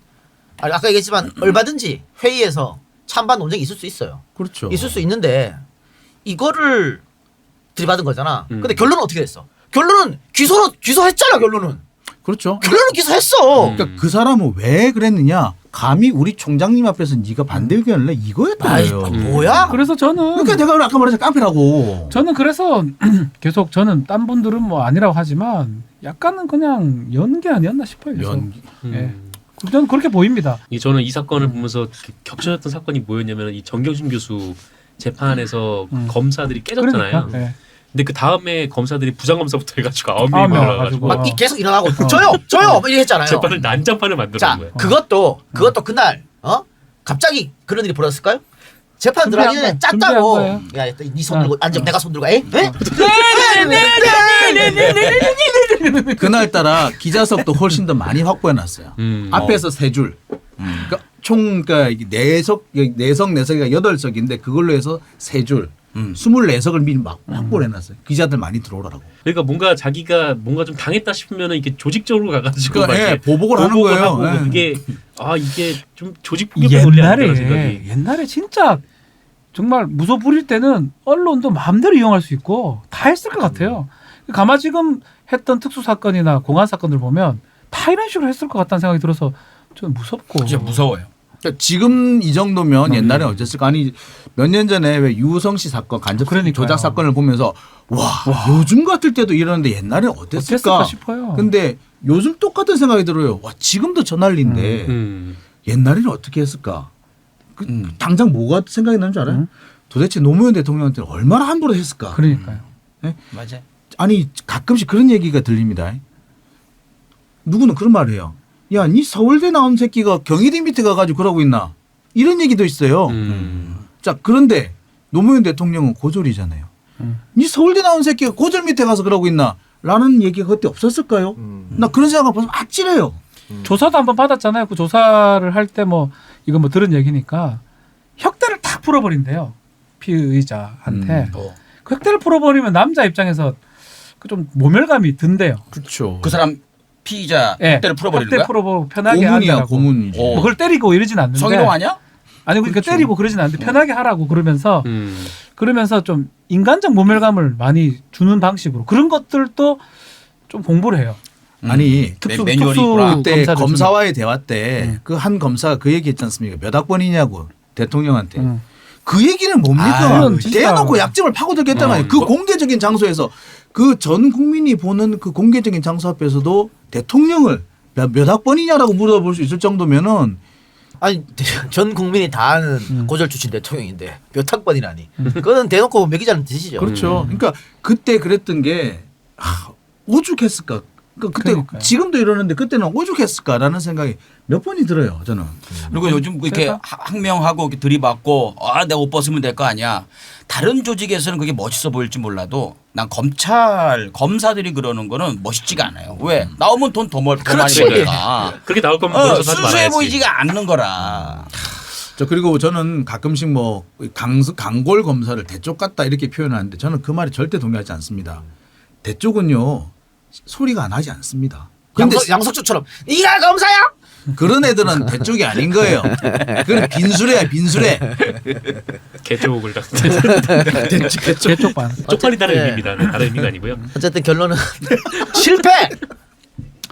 아까 얘기했지만 얼마든지 회의에서 찬반 논쟁이 있을 수 있어요. 그렇죠. 있을 수 있는데 이거를 들이받은 거잖아. 근데 결론은 어떻게 됐어? 결론은 기소했잖아. 결론은 그렇죠. 기소했어. 그러니까 그 사람은 왜 그랬느냐? 감히 우리 총장님 앞에서 네가 반대 의견을 내 이거였던 아이 거예요. 뭐야? 그래서 저는 그러니까 내가 아까 말했잖아 깡패라고. 저는 그래서 계속 저는 딴 분들은 뭐 아니라고 하지만 약간은 그냥 연기 아니었나 싶어요. 계속. 연기. 예. 저는 그렇게 보입니다. 저는 이 사건을 보면서 겹쳐졌던 사건이 뭐였냐면 이 정경심 교수 재판에서 검사들이 깨졌잖아요. 그러니까. 예. 근데 그 다음에 검사들이 부장검사부터 해가지고 9명이 9명 올라가지고 와가지고. 막 계속 일어나고 저요 뭐 이렇게 했잖아요. 재판을 난장판을 만들어 자, 놓은 거예요. 그것도 그날 갑자기 그런 일이 벌어졌을까요? 재판 들어가기 전에 준비한 짰다고. 거예요. 야, 네손 들고 앉아. 내가 손 들고. 에? 그날따라 기자석도 훨씬 더 많이 확보해놨어요. 앞에서 3줄. 그러니까 그러니까 이게 내석이가 8석인데 그걸로 해서 3줄. 24석을 미리 막 확보를 해놨어요. 기자들 많이 들어오라고. 그러니까 뭔가 자기가 뭔가 좀 당했다 싶으면은 이게 조직적으로 가가지고 그러니까, 막 예, 이렇게 보복을 하는 거예요. 하고 예. 그게 이게 좀 조직 폭력의 논리 아닌가 생각이. 옛날에 진짜 정말 무소 부릴 때는 언론도 마음대로 이용할 수 있고 다 했을 것 같아요. 가마 지금 했던 특수 사건이나 공안 사건들 보면 다 이런 식으로 했을 것 같다는 생각이 들어서 좀 무섭고. 진짜 무서워요. 그러니까 지금 이 정도면 옛날에 어땠을까? 아니 몇 년 전에 왜 유성 씨 사건 간접 그러니까요. 조작 사건을 보면서 와 요즘 같을 때도 이러는데 옛날에 어땠을까 싶어요. 근데 요즘 똑같은 생각이 들어요. 와 지금도 저 난리인데 옛날에는 어떻게 했을까? 당장 뭐가 생각이 나는 줄 알아요? 도대체 노무현 대통령한테 얼마나 함부로 했을까? 그러니까요. 네? 맞아요. 아니 가끔씩 그런 얘기가 들립니다. 누구는 그런 말을 해요. 야, 니 서울대 나온 새끼가 경희대 밑에 가가지고 그러고 있나? 이런 얘기도 있어요. 자, 그런데 노무현 대통령은 고졸이잖아요. 니 서울대 나온 새끼가 고졸 밑에 가서 그러고 있나? 라는 얘기가 그때 없었을까요? 나 그런 생각을 보면 아찔해요. 조사도 한번 받았잖아요. 그 조사를 할 때 뭐 이건 뭐 들은 얘기니까 혁대를 탁 풀어버린대요. 피의자한테. 그 혁대를 풀어버리면 남자 입장에서 그 좀 모멸감이 든대요. 그렇죠. 그 사람 피의자 예. 혁대를 풀어버리는 혁대 거야? 풀어보고 편하게 고문이야, 하라고. 고문이지. 뭐 그걸 때리고 이러진 않는데. 성희롱 아니야? 아니 그러니까 때리고 그러진 않는데 편하게 하라고 그러면서 좀 인간적 모멸감을 많이 주는 방식으로 그런 것들도 좀 공부를 해요. 아니 매뉴얼이 있구나. 그때 검사를 검사와의 대화 때 그 한 검사가 그 얘기 했지 않습니까? 몇 학번이냐고 대통령한테. 그 얘기는 뭡니까? 아유, 진짜. 대놓고 약점을 파고들겠다는 거예요. 그 공개적인 장소에서 그 전 국민이 보는 그 공개적인 장소 앞에서도 대통령을 몇 학번이냐라고 물어볼 수 있을 정도면은 아니 전 국민이 다 아는 고졸 출신 대통령인데 몇 학번이라니. 그거는 대놓고 먹이자는 뜻이죠. 그렇죠. 그러니까 그때 그랬던 게 오죽했을까? 그때 그러니까요. 지금도 이러는데 그때는 오죽했을까라는 생각이 몇 번이 들어요. 저는. 그리고 요즘 이렇게 제가- 항명하고 이렇게 들이받고 내가 옷 벗으면 될 거 아니야. 다른 조직에서는 그게 멋있어 보일지 몰라도 난 검사들이 그러는 거는 멋있지가 않아요. 왜? 나오면 돈 더 많이 그렇지. 벌니까. 그렇게 나올 거면 그래서 하지 순수해 말아야지. 보이지가 않는 거라. 그리고 저는 가끔씩 뭐 강골 검사를 대쪽 같다 이렇게 표현하는데 저는 그 말에 절대 동의하지 않습니다. 대쪽은요 소리가 안 하지 않습니다. 근데 양석주처럼 네가 검사야? 그런 애들은 대쪽이 아닌 거예요. 그건 빈수레야 빈수레. 개쪽을 개쪽반. 쪽팔리다는 예. 의미입니다. 다른 의미가 아니고요. 어쨌든 결론은 실패.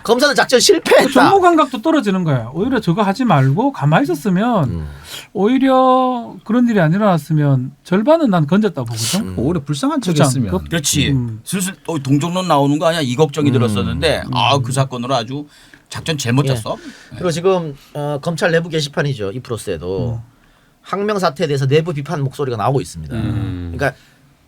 검사는 작전 실패했다. 정보 감각도 떨어지는 거야. 오히려 저거 하지 말고 가만히 있었으면 오히려 그런 일이 안 일어났으면 절반은 난 건졌다고 보거든. 오히려 불쌍한 부장, 척했으면. 그렇지. 슬슬 동정론 나오는 거 아니야? 이 걱정이 들었었는데 그 사건으로 아주 작전 제일 못 짰어. 그리고 지금 검찰 내부 게시판이죠. 이프로스에도 항명 사태에 대해서 내부 비판 목소리가 나오고 있습니다. 그러니까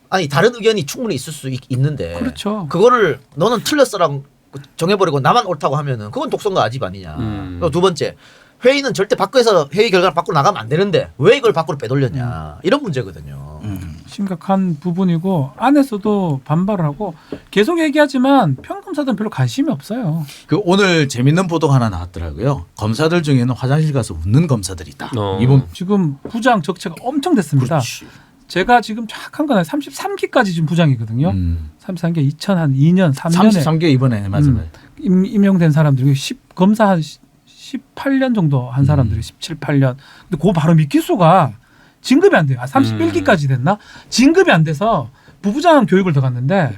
아니 다른 의견이 충분히 있을 수 있는데 그렇죠. 그거를 너는 틀렸어라고 정해버리고 나만 옳다고 하면은 그건 독선과 아집 아니냐. 그리고 두 번째 회의는 절대 밖에서 회의 결과를 밖으로 나가면 안 되는데 왜 이걸 밖으로 빼돌렸냐 이런 문제거든요. 심각한 부분이고 안에서도 반발을 하고 계속 얘기하지만 평검사들은 별로 관심이 없어요. 그 오늘 재밌는 보도가 하나 나왔더라고요. 검사들 중에는 화장실 가서 웃는 검사들이 있다. 어. 이번 지금 부장 적체가 엄청 됐습니다. 제가 지금 정확한 건 33기까지 지금 부장이거든요. 33기 2002년 3년에 33개 이번에 맞아요. 임용된 사람들이 검사 한 18년 정도 한 사람들이 17, 8년. 근데 그거 바로 미끼수가 진급이 안 돼요. 31기까지 됐나? 진급이 안 돼서 부부장 교육을 더 갔는데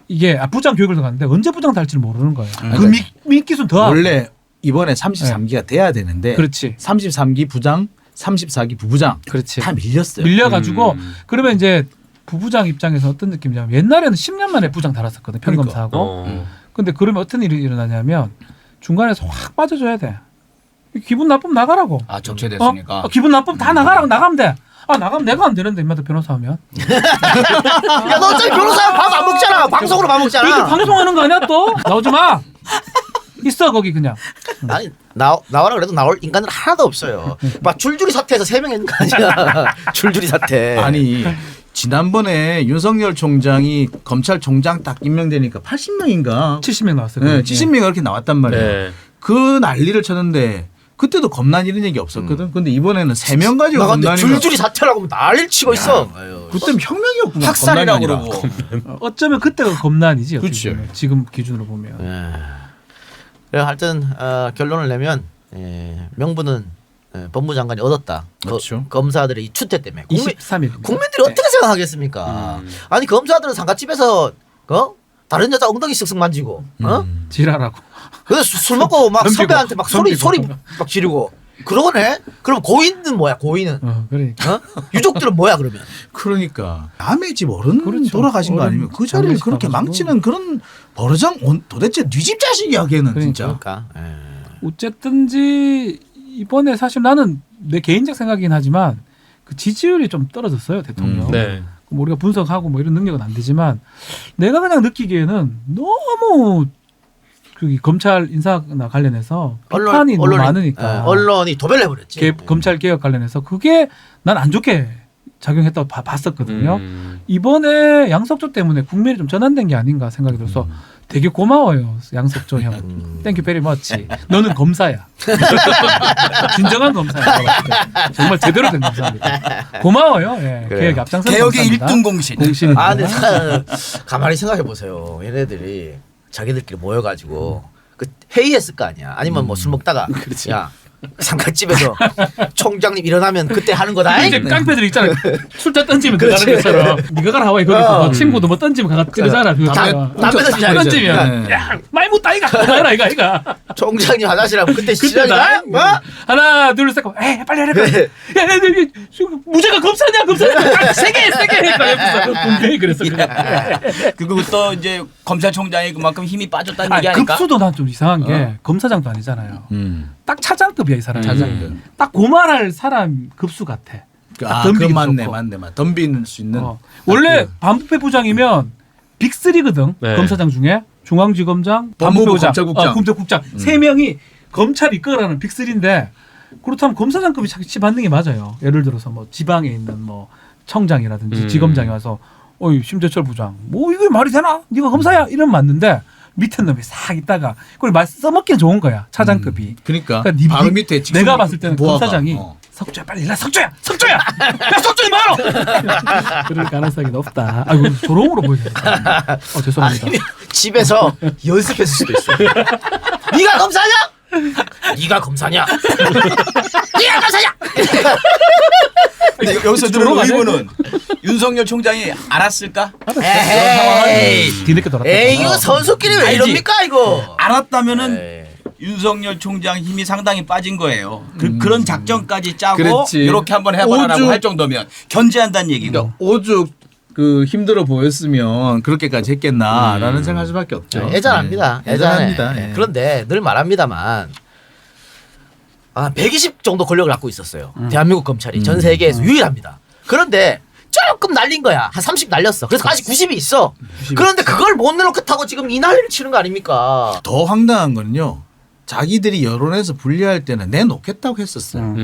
이게 부장 교육을 더 갔는데 언제 부장 달지를 모르는 거예요. 그 미끼수는 더 원래 이번에 33기가 돼야 되는데 그렇지. 33기 부장, 34기 부부장 그렇지. 다 밀렸어요. 밀려가지고 그러면 이제 부부장 입장에서 어떤 느낌이냐면 옛날에는 10년 만에 부장 달았었거든 평검사하고. 근데 그러면 어떤 일이 일어나냐면 중간에서 확 빠져줘야 돼. 기분 나쁘면 나가라고. 적체됐으니까. 기분 나쁘면 다 나가라고 나가면 돼. 아 나가면 내가 안 되는데 인마다 변호사 하면. 야, 너 어차피 변호사야 밥 안 먹잖아. 방송으로 밥 그래도 먹잖아. 방송하는 거 아니야 또? 나오지 마. 있어 거기 그냥. 아니 나와라 그래도 나올 인간은 하나도 없어요. 막 줄줄이 사퇴해서 3명 있는 거 아니야. 줄줄이 사퇴. 아니 지난번에 윤석열 총장이 검찰총장 딱 임명되니까 80명인가 70명 나왔어요. 네, 70명이 그렇게 나왔단 말이에요. 네. 그 난리를 쳤는데 그때도 검난 이런 얘기 없었거든. 근데 이번에는 3명 가지고 나갔는데 검난이 줄줄이 사퇴라고 하면 난리를 치고 있어. 아유. 그때는 혁명이었구나. 학살이라고 검난이 아니라. 그러고. 어쩌면 그때가 검난이지. 어떻게 그치. 보면. 지금 기준으로 보면. 예. 그래 하여튼 결론을 내면 명분은 법무장관이 얻었다. 그렇죠. 검사들의 이 추태 때문에 23일. 국민들이 어떻게 생각하겠습니까? 아니 검사들은 상가집에서 다른 여자 엉덩이 쓱쓱 만지고 지랄하고. 그래서 술 먹고 막 덤비고, 선배한테 막 소리 덤비고. 막 지르고 그러네. 그럼 고인은 뭐야? 고인은 그러니까. 유족들은 뭐야 그러면? 그러니까 남의 집 어른 그렇죠. 돌아가신 거 어른 아니면 그 자리를 장례식 그렇게 가가지고. 망치는 그런 버르장 도대체 네 집 자식이야 걔는 진짜. 그러니까. 어쨌든지 이번에 사실 나는 내 개인적 생각이긴 하지만 그 지지율이 좀 떨어졌어요 대통령. 네. 뭐 우리가 분석하고 뭐 이런 능력은 안 되지만 내가 그냥 느끼기에는 너무 그 검찰 인사나 관련해서 비판이 너무 많으니까 언론이 도배를 해버렸지. 검찰 개혁 관련해서 그게 난 안 좋게 작용했다고 봤었거든요. 이번에 양석조 때문에 국면이 좀 전환된 게 아닌가 생각이 들어서 되게 고마워요. 양석조 형. 땡큐 베리 머치. 너는 검사야. 진정한 검사야. 정말 제대로 된 검사입니다. 고마워요. 예. 그래요. 개혁 앞장선 개혁의 검사입니다. 1등 공신. 공신. 아, 근데 가만히 생각해 보세요. 얘네들이 자기들끼리 모여가지고 그 회의했을 거 아니야. 아니면 뭐 술 먹다가 야 상가집에서 총장님 일어나면 그때 하는 거다. 이제 깡패들 있잖아. 술잔 던지면 그렇지. 그러는 것처럼. 네가 가라 하와이 거기서 뭐 친구도 뭐 던지면 가가 찌르잖아. 그거. 담배 던지잖아. 던지면 네. 야 많이 묻다 이가. 해라 이가. 총장님 화장실 하면 그때 그때다. 시작이다. 하나 둘 셋. 에이 빨리 해라. 빨리. 야, 무죄가 검사냐. 세게 그러니까 옆에서 분명히 그랬어. 그리고 또 이제 검찰총장이 그만큼 힘이 빠졌다는 얘기 아닐까? 급수도 난 좀 이상한 게 검사장도 아니잖아요. 딱 차장급이야 이 사람. 차장급. 딱 고말할 사람 급수 같아. 아, 덤비기도 그 맞네, 좋고. 맞네. 덤비는 수 있는. 원래 반부패 부장이면 빅3거든. 네. 검사장 중에 중앙지검장, 법무부 반부패부장, 검찰국장. 검찰국장 세 명이 검찰 이끌어가는 빅3인데 그렇다면 검사장급이 착취 받는 게 맞아요. 예를 들어서 뭐 지방에 있는 뭐 청장이라든지 지검장이 와서 어이 심재철 부장 뭐 이게 말이 되나? 네가 검사야 이러면 맞는데 밑에 놈이 싹 있다가 그걸 말 써먹기는 좋은 거야 차장급이. 그러니까, 그러니까 바로 밑에 직속 내가 봤을 때는 부하가, 검사장이 석조야 빨리 일어나 석조야 야 석조이 바로 그럴 가능성이 높다. 아이고 조롱으로 보여요. 죄송합니다. 아니면 집에서 연습했을 수도 있어. 네가 검사냐? 네가 검사냐? 네가 검사냐? 근데 여기서 들은 조롱 아니야, 의문은 윤석열 총장이 알았을까? 에이, 뒤늦게 돌았다. 에이 이거 선수끼리 왜 알지. 이럽니까 이거? 알았다면은 에이. 윤석열 총장 힘이 상당히 빠진 거예요. 그런 작전까지 짜고 그렇지. 이렇게 한번 해봐라라고 오죽- 할 정도면 견제한다는 얘기고. 그러니까 오죽 그 힘들어 보였으면 그렇게까지 했겠나라는 생각할 수밖에 없죠. 애잔합니다. 네. 애잔합니다. 예. 예. 그런데 늘 말합니다만 120 정도 권력을 갖고 있었어요. 대한민국 검찰이 전 세계에서 유일합니다. 그런데 조금 날린 거야. 한 30 날렸어. 그래서 아직 90이 있어. 그런데 그걸 못 내놓겠다고 지금 이 난리를 치는 거 아닙니까? 더 황당한 거는요. 자기들이 여론에서 분리할 때는 내놓겠다고 했었어요.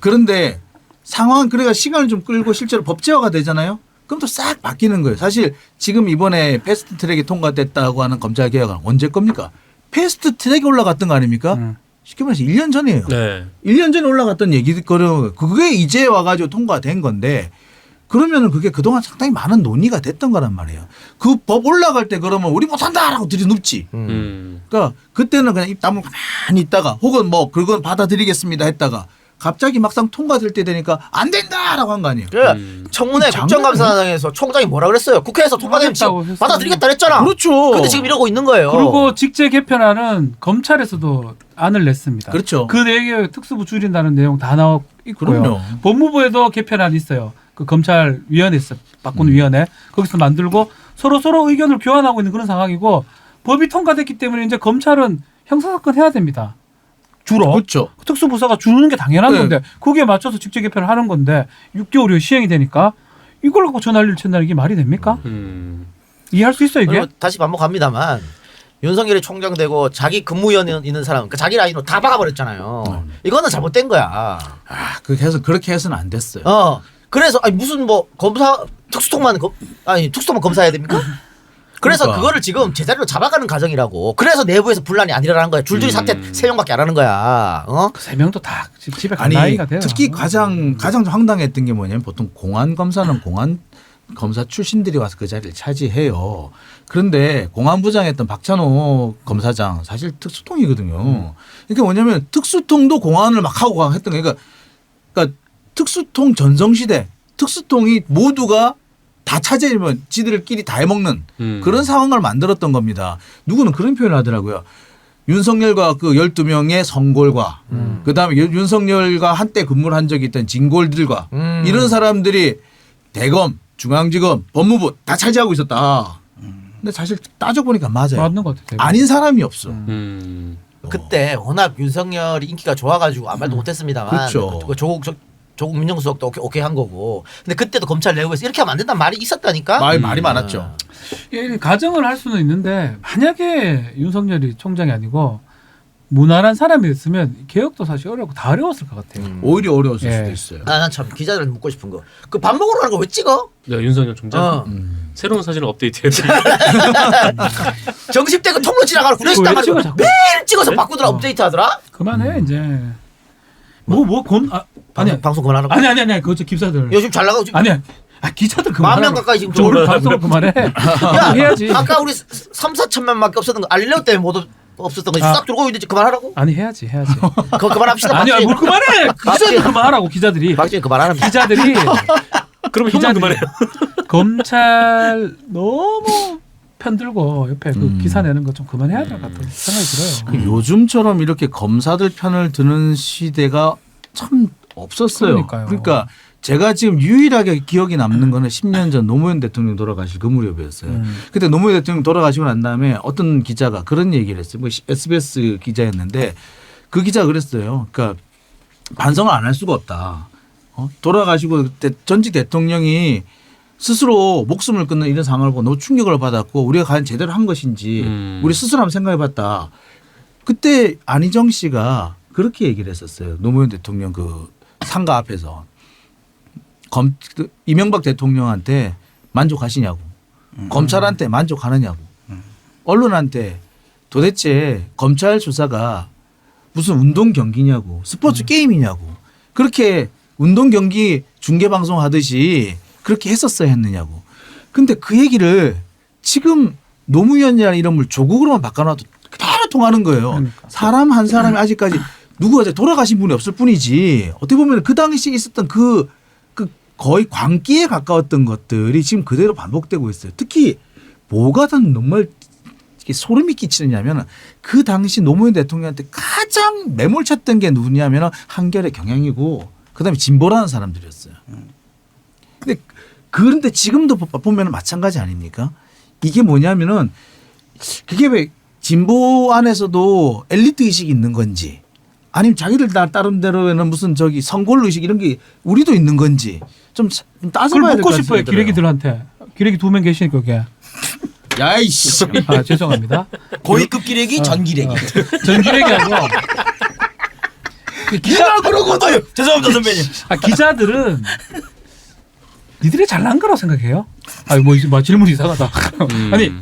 그런데 상황 그래가 시간을 좀 끌고 실제로 법제화가 되잖아요. 그럼 또 싹 바뀌는 거예요. 사실 지금 이번에 패스트 트랙이 통과됐다고 하는 검찰 개혁은 언제 겁니까? 패스트 트랙이 올라갔던 거 아닙니까? 쉽게 말해서 1년 전이에요. 네. 1년 전에 올라갔던 얘기거든요. 그게 이제 와가지고 통과된 건데 그러면은 그게 그동안 상당히 많은 논의가 됐던 거란 말이에요. 그 법 올라갈 때 그러면 우리 못한다라고 들이눕지. 그러니까 그때는 그냥 입 다물고 가만히 있다가 혹은 뭐 그건 받아들이겠습니다 했다가 갑자기 막상 통과될 때 되니까 안 된다라고 한 거 아니에요. 그 청문회 국정감사장에서 총장이 뭐라 그랬어요? 국회에서 통과되면 하겠다고 했어요. 받아들이겠다 그랬잖아. 그렇죠. 근데 지금 이러고 있는 거예요. 그리고 직제 개편안은 검찰에서도 안을 냈습니다. 그렇죠. 그 내용에 특수부 줄인다는 내용 다 나와 있고요. 그럼요. 법무부에도 개편안이 있어요. 그 검찰위원회 있어요. 바꾸는 위원회. 거기서 만들고 서로 의견을 교환하고 있는 그런 상황이고 법이 통과됐기 때문에 이제 검찰은 형사사건 해야 됩니다. 줄어. 그렇죠. 특수부사가 주는 게 당연한 네. 건데 거기에 맞춰서 직접 개편을 하는 건데 6개월이 시행이 되니까 이걸 갖고 전환리를 챈다는 게 말이 됩니까? 이해할 수 있어 이게? 그리고 다시 반복합니다만 윤석열이 총장 되고 자기 근무연 있는 사람, 그러니까 자기 라인으로 다 박아버렸잖아요. 이거는 잘못된 거야. 아, 그렇게 해서는 안 됐어요. 그래서 아니 무슨 뭐 검사 특수통만 특수통만 검사해야 됩니까? 그래서 그러니까. 그거를 지금 제자리로 잡아가는 과정이라고. 그래서 내부에서 분란이 안 일어나는 거야. 줄줄이 사태 3명밖에 안 하는 거야. 세 명도 다 집에 간 아니 나이가 돼요. 특히 가장 황당했던 게 뭐냐면 보통 공안 검사는 공안 검사 출신들이 와서 그 자리를 차지해요. 그런데 공안부장 했던 박찬호 검사장 사실 특수통이거든요. 그러니까 뭐냐면 특수통도 공안을 막 하고 했던 거예요. 그러니까 특수통 전성시대 특수통이 모두가 다 차지하면 지들끼리 다 해먹는 그런 상황을 만들었던 겁니다. 누구는 그런 표현을 하더라고요. 윤석열과 그 12명의 성골과 그다음에 윤석열과 한때 근무를 한 적이 있던 진골들과 이런 사람들이 대검, 중앙지검, 법무부 다 차지하고 있었다. 근데 사실 따져보니까 맞아요. 맞는 것 같아요. 아닌 사람이 없어. 그때 워낙 윤석열이 인기가 좋아가지고 아무 말도 못했습니다만 그렇죠. 그 조국 민정수석도 오케이 한 거고. 근데 그때도 검찰 내부에서 이렇게 하면 안 된다는 말이 있었다니까. 말이 많았죠. 가정을 할 수는 있는데 만약에 윤석열이 총장이 아니고 무난한 사람이 됐으면 개혁도 사실 어렵고 다 어려웠을 것 같아요. 오히려 어려웠을 예. 수도 있어요. 난 참 기자들한테 묻고 싶은 거. 그 밥 먹으러 가는 거 왜 찍어? 윤석열 총장 새로운 사진을 업데이트해야 정식 때 그 통로 지나가는 구내식 왜 당하고 찍어, 자꾸? 매일 찍어서 바꾸더라 업데이트 하더라. 그만해 이제. 아니 방송 그만하라고. 아니 그거 저 기자들. 요즘 잘 나가고 지금 아니 기자들 그만. 10,000명 가까이 지금 저 방송을 그만해. 야, 해야지. 아까 우리 3-4천명밖에 없었던 거 알릴레오 때문에 못 없었던 거 싹 들어오고 있는데 그만하라고? 아니 해야지. 그거 그만합시다. 아니야 뭘 그만해. 기자들 그만하라고 기자들이. 박지원 그만하는 기자들이 그러면 형만 그만해요. 검찰 너무 편들고 옆에 그 기사 내는 거 좀 그만해야 될 것 같은 생각이 들어요. 요즘처럼 이렇게 검사들 편을 드는 시대가 참 없었어요. 그러니까요. 그러니까 제가 지금 유일하게 기억이 남는 거는 10년 전 노무현 대통령 돌아가실 그 무렵이었어요. 그때 노무현 대통령 돌아가시고 난 다음에 어떤 기자가 그런 얘기를 했어요. 뭐 SBS 기자였는데 그 기자가 그랬어요. 그러니까 반성을 안 할 수가 없다. 돌아가시고 전직 대통령이 스스로 목숨을 끊는 이런 상황을 보고 너무 충격을 받았고 우리가 과연 제대로 한 것인지 우리 스스로 한번 생각해 봤다. 그때 안희정 씨가 그렇게 얘기를 했었어요. 노무현 대통령 그 상가 앞에서 이명박 대통령한테 만족하시냐고 검찰한테 만족하느냐고 언론한테 도대체 검찰 수사가 무슨 운동 경기냐고 스포츠 게임이냐고 그렇게 운동 경기 중계 방송 하듯이 그렇게 했었어야 했느냐고. 근데 그 얘기를 지금 노무현이라는 이름을 조국으로만 바꿔놔도 그대로 통하는 거예요. 그러니까. 사람 한 사람이 아직까지 누구가 돌아가신 분이 없을 뿐이지 어떻게 보면 그 당시에 있었던 그 거의 광기에 가까웠던 것들이 지금 그대로 반복되고 있어요. 특히 뭐가 더 정말 소름이 끼치느냐면 그 당시 노무현 대통령한테 가장 매몰찼던 게 누구냐면 한결의 경향이고 그다음에 진보라는 사람들이었어요. 그런데 지금도 보면 마찬가지 아닙니까? 이게 뭐냐면은 그게 왜 진보 안에서도 엘리트 의식이 있는 건지 아니면 자기들 나름대로는 무슨 저기 성골 의식 이런 게 우리도 있는 건지 좀 따져봐야 그걸 될 묻고 것 같아요. 싶어요. 기레기들한테. 기레기 2명 계시니까 그게. 야이씨. 죄송합니다. 고위급 기레기, 전 기레기. 전 기레기 아니고. 기자 그러거든. 죄송합니다 선배님. 기자들은 니들이 잘난 거라고 생각해요. 뭐 질문이 이상하다. 아니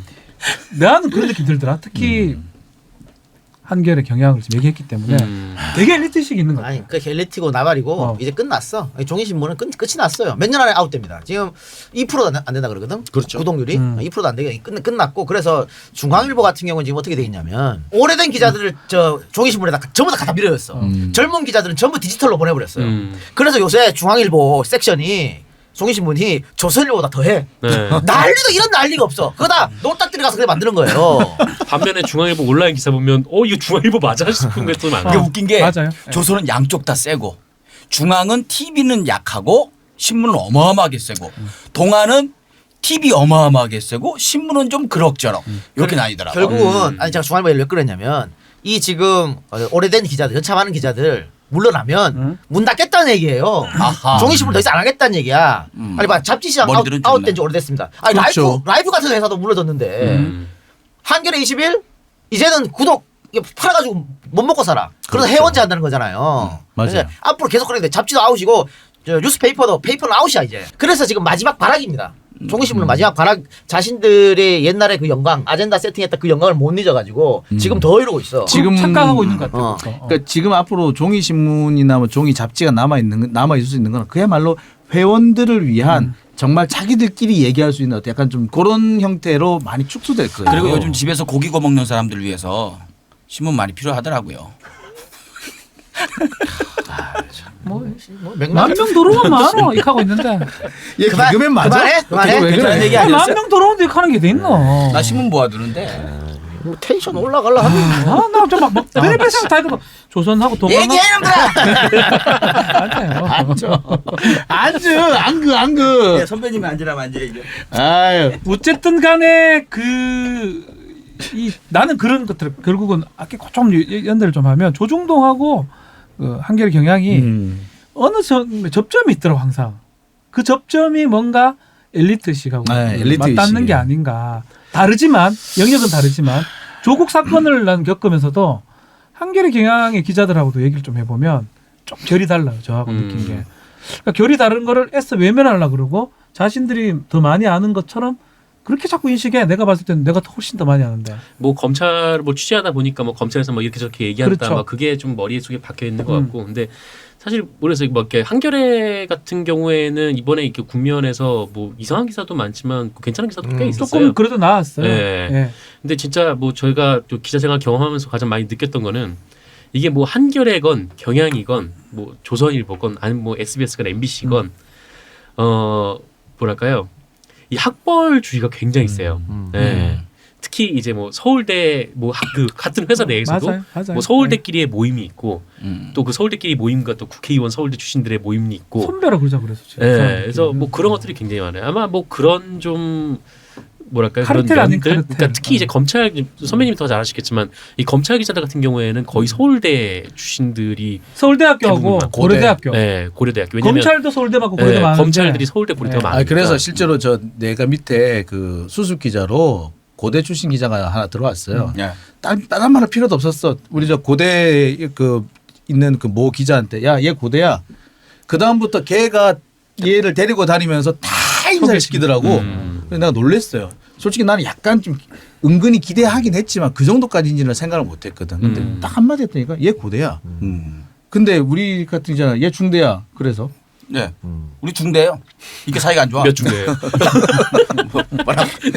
나는 그런 느낌 들더라. 특히 한결의 경향을 지금 얘기했기 때문에 되게 엘리트식 있는 거 같아요. 아니 그 엘리트고 나발이고 이제 끝났어. 종이신문은 끝이 났어요. 몇 년 안에 아웃됩니다. 지금 2%도 안 된다 그러거든. 그렇죠. 구독률이 2%도 안 되게 끝났고 그래서 중앙일보 같은 경우는 지금 어떻게 돼 있냐면 오래된 기자들을 저 종이신문에다 전부 다 갖다 밀어였어. 젊은 기자들은 전부 디지털로 보내버렸어요. 그래서 요새 중앙일보 섹션이 종이신문이 조선일보다 더해. 네. 난리도 이런 난리가 없어. 그거다 노딱들이 가서 그래 만드는 거예요. 반면에 중앙일보 온라인 기사 보면 이거 중앙일보 맞아 싶은 게 또 많아. 이게 웃긴 게 맞아요. 조선은 양쪽 다 세고 중앙은 TV는 약하고 신문은 어마어마하게 세고 동아는 TV 어마어마하게 세고 신문은 좀 그럭저럭 이렇게 나뉘더라고. 결국은 아니 제가 중앙일보 왜 끌었냐면 이 지금 오래된 기자들, 여차하는 기자들 물러나면 문 닫겠다는 얘기예요. 아하. 종이신문 더 이상 안 하겠다는 얘기야. 아니 봐 잡지 시장 머리들은 아웃된 지 오래됐습니다. 아니 그렇죠. 라이프 같은 회사도 물러졌는데 한겨레 20일 이제는 구독 이게 팔아가지고 못 먹고 살아. 그래서 해원제 한다는 거잖아요. 맞아요. 그래서 앞으로 계속 그러는데 잡지도 아웃이고 저 뉴스페이퍼는 아웃이야 이제. 그래서 지금 마지막 발악입니다. 종이신문은 마지막 발악 자신들의 옛날에 그 영광 아젠다 세팅했다 그 영광을 못 잊어가지고 지금 더 이러고 있어. 지금 착각하고 있는 것 같아요. 그러니까 지금 앞으로 종이 신문이나 뭐 종이 잡지가 남아 있을 수 있는 건 그야말로 회원들을 위한 정말 자기들끼리 얘기할 수 있는 어떤 약간 좀 그런 형태로 많이 축소될 거예요. 그리고 요즘 집에서 고기 구워 먹는 사람들 위해서 신문 많이 필요하더라고요. 만 명 들어오면 많어 이렇게 하고 있는데 얘 개그맨 맞아? 그만해. 왜 그런 그래? 얘기 만 아니었어요? 명 들어오는데 이렇게 하는 게 돼 있노? 나 신문 모아두는데. 뭐 텐션 올라갈라 하면 나좀막 벨벳이랑 다 이거 조선하고 동안 얘기하는 거야. 맞아요. 안그. 선배님이 앉으라면 앉아야죠. 아유. 어쨌든 간에 나는 그런 것들 결국은 아까 좀 연대를 좀 하면 조중동하고 한겨레 경향이 어느 접점이 있더라고 항상. 그 접점이 뭔가 엘리트식하고 엘리트식이에요. 맞닿는 게 아닌가. 다르지만 영역은 다르지만 조국 사건을 난 겪으면서도 한겨레 경향의 기자들하고도 얘기를 좀 해보면 좀 결이 달라요. 저하고 느낀 게. 그러니까 결이 다른 거를 애써 외면하려고 그러고 자신들이 더 많이 아는 것처럼 그렇게 자꾸 인식해. 내가 봤을 때는 내가 훨씬 더 많이 아는데. 뭐 검찰 뭐 취재하다 보니까 뭐 검찰에서 뭐 이렇게 저렇게 얘기한다. 그렇죠. 막 그게 좀 머릿속에 박혀 있는 것 같고. 근데 사실 모르겠어요. 뭐 이렇게 한겨레 같은 경우에는 이번에 이렇게 국면에서 뭐 이상한 기사도 많지만 괜찮은 기사도 꽤 있었어요. 조금 그래도 나았어요. 네. 예. 근데 진짜 뭐 저희가 또 기자 생활 경험하면서 가장 많이 느꼈던 거는 이게 뭐 한겨레건 경향이건 뭐 조선일보건 아니면 뭐 SBS건 MBC건 뭐랄까요? 이 학벌주의가 굉장히 세요. 네. 특히 이제 뭐 서울대 뭐 그 같은 회사 내에서도 맞아요. 뭐 서울대끼리의 모임이 있고 또 그 서울대끼리 모임과 또 국회의원 서울대 출신들의 모임이 있고 선배라 그러자 그래서. 네, 그래서 뭐 그런 것들이 굉장히 많아요. 아마 뭐 그런 좀 뭐랄까요 그런 카르텔 아닌 면들, 카르텔. 그러니까 특히 이제 검찰 선배님이 더 잘 아시겠지만 이 검찰 기자들 같은 경우에는 거의 서울대 출신들이 서울대학교하고 대부분 고려대학교. 네, 고려대학교 왜냐면 검찰도 서울대 받고 고려대 네, 많은데. 검찰들이 서울대 고려대가 네. 많으니까. 그래서 실제로 내가 밑에 그 수습 기자로 고대 출신 기자가 하나 들어왔어요. 예. 다른 말할 필요도 없었어. 우리 저 고대 있는 그 모 기자한테 야, 얘 고대야. 그 다음부터 걔가 얘를 데리고 다니면서 다 인사를 시키더라고. 그래서 내가 놀랬어요. 솔직히 나는 약간 좀 은근히 기대하긴 했지만 그 정도까지인지는 생각을 못했거든. 근데 딱 한마디 했더니까 얘 고대야. 근데 우리 같은 기자는 얘 중대야. 그래서 네. 우리 중대요. 이게 사이가 안 좋아. 몇 중대예요?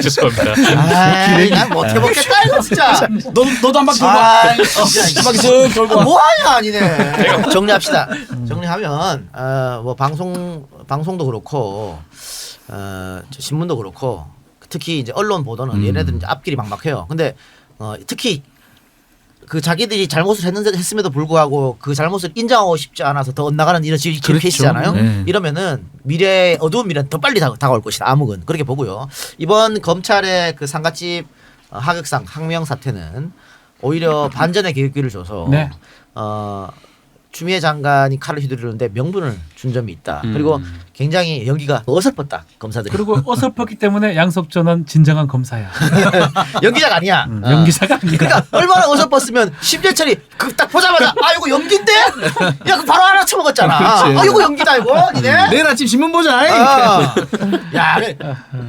죄송합니다. 난 못 해먹겠다 이거 진짜. 너도 한 바퀴 돌봐. 바퀴 쓱 돌고. 뭐하냐 아니네. 정리합시다. 정리하면 뭐 방송도 그렇고 신문도 그렇고 특히 이제 언론 보도는 얘네들은 이제 앞길이 막막해요. 근데 특히 그 자기들이 잘못을 했음에도 불구하고 그 잘못을 인정하고 싶지 않아서 더 엇나가는 이런 그렇죠. 케이스잖아요. 네. 이러면은 어두운 미래는 더 빨리 다가올 것이다. 암흑은 그렇게 보고요. 이번 검찰의 그 상가집 하극상 항명 사태는 오히려 반전의 계기를 줘서 네. 추미애 장관이 칼을 휘두르는데 명분을 준 점이 있다. 그리고 굉장히 연기가 어설펐다 검사들이. 그리고 어설펐기 때문에 양석전은 진정한 검사야. 연기자가 아니야. 연기자가 아니야. 그러니까 얼마나 어설펐으면 심재철이 그 딱 보자마자 아 이거 연기인데? 야 그 바로 하나 쳐먹었잖아. 그렇지. 아 이거 연기다 이거 니네. 내일 아침 신문 보자. 야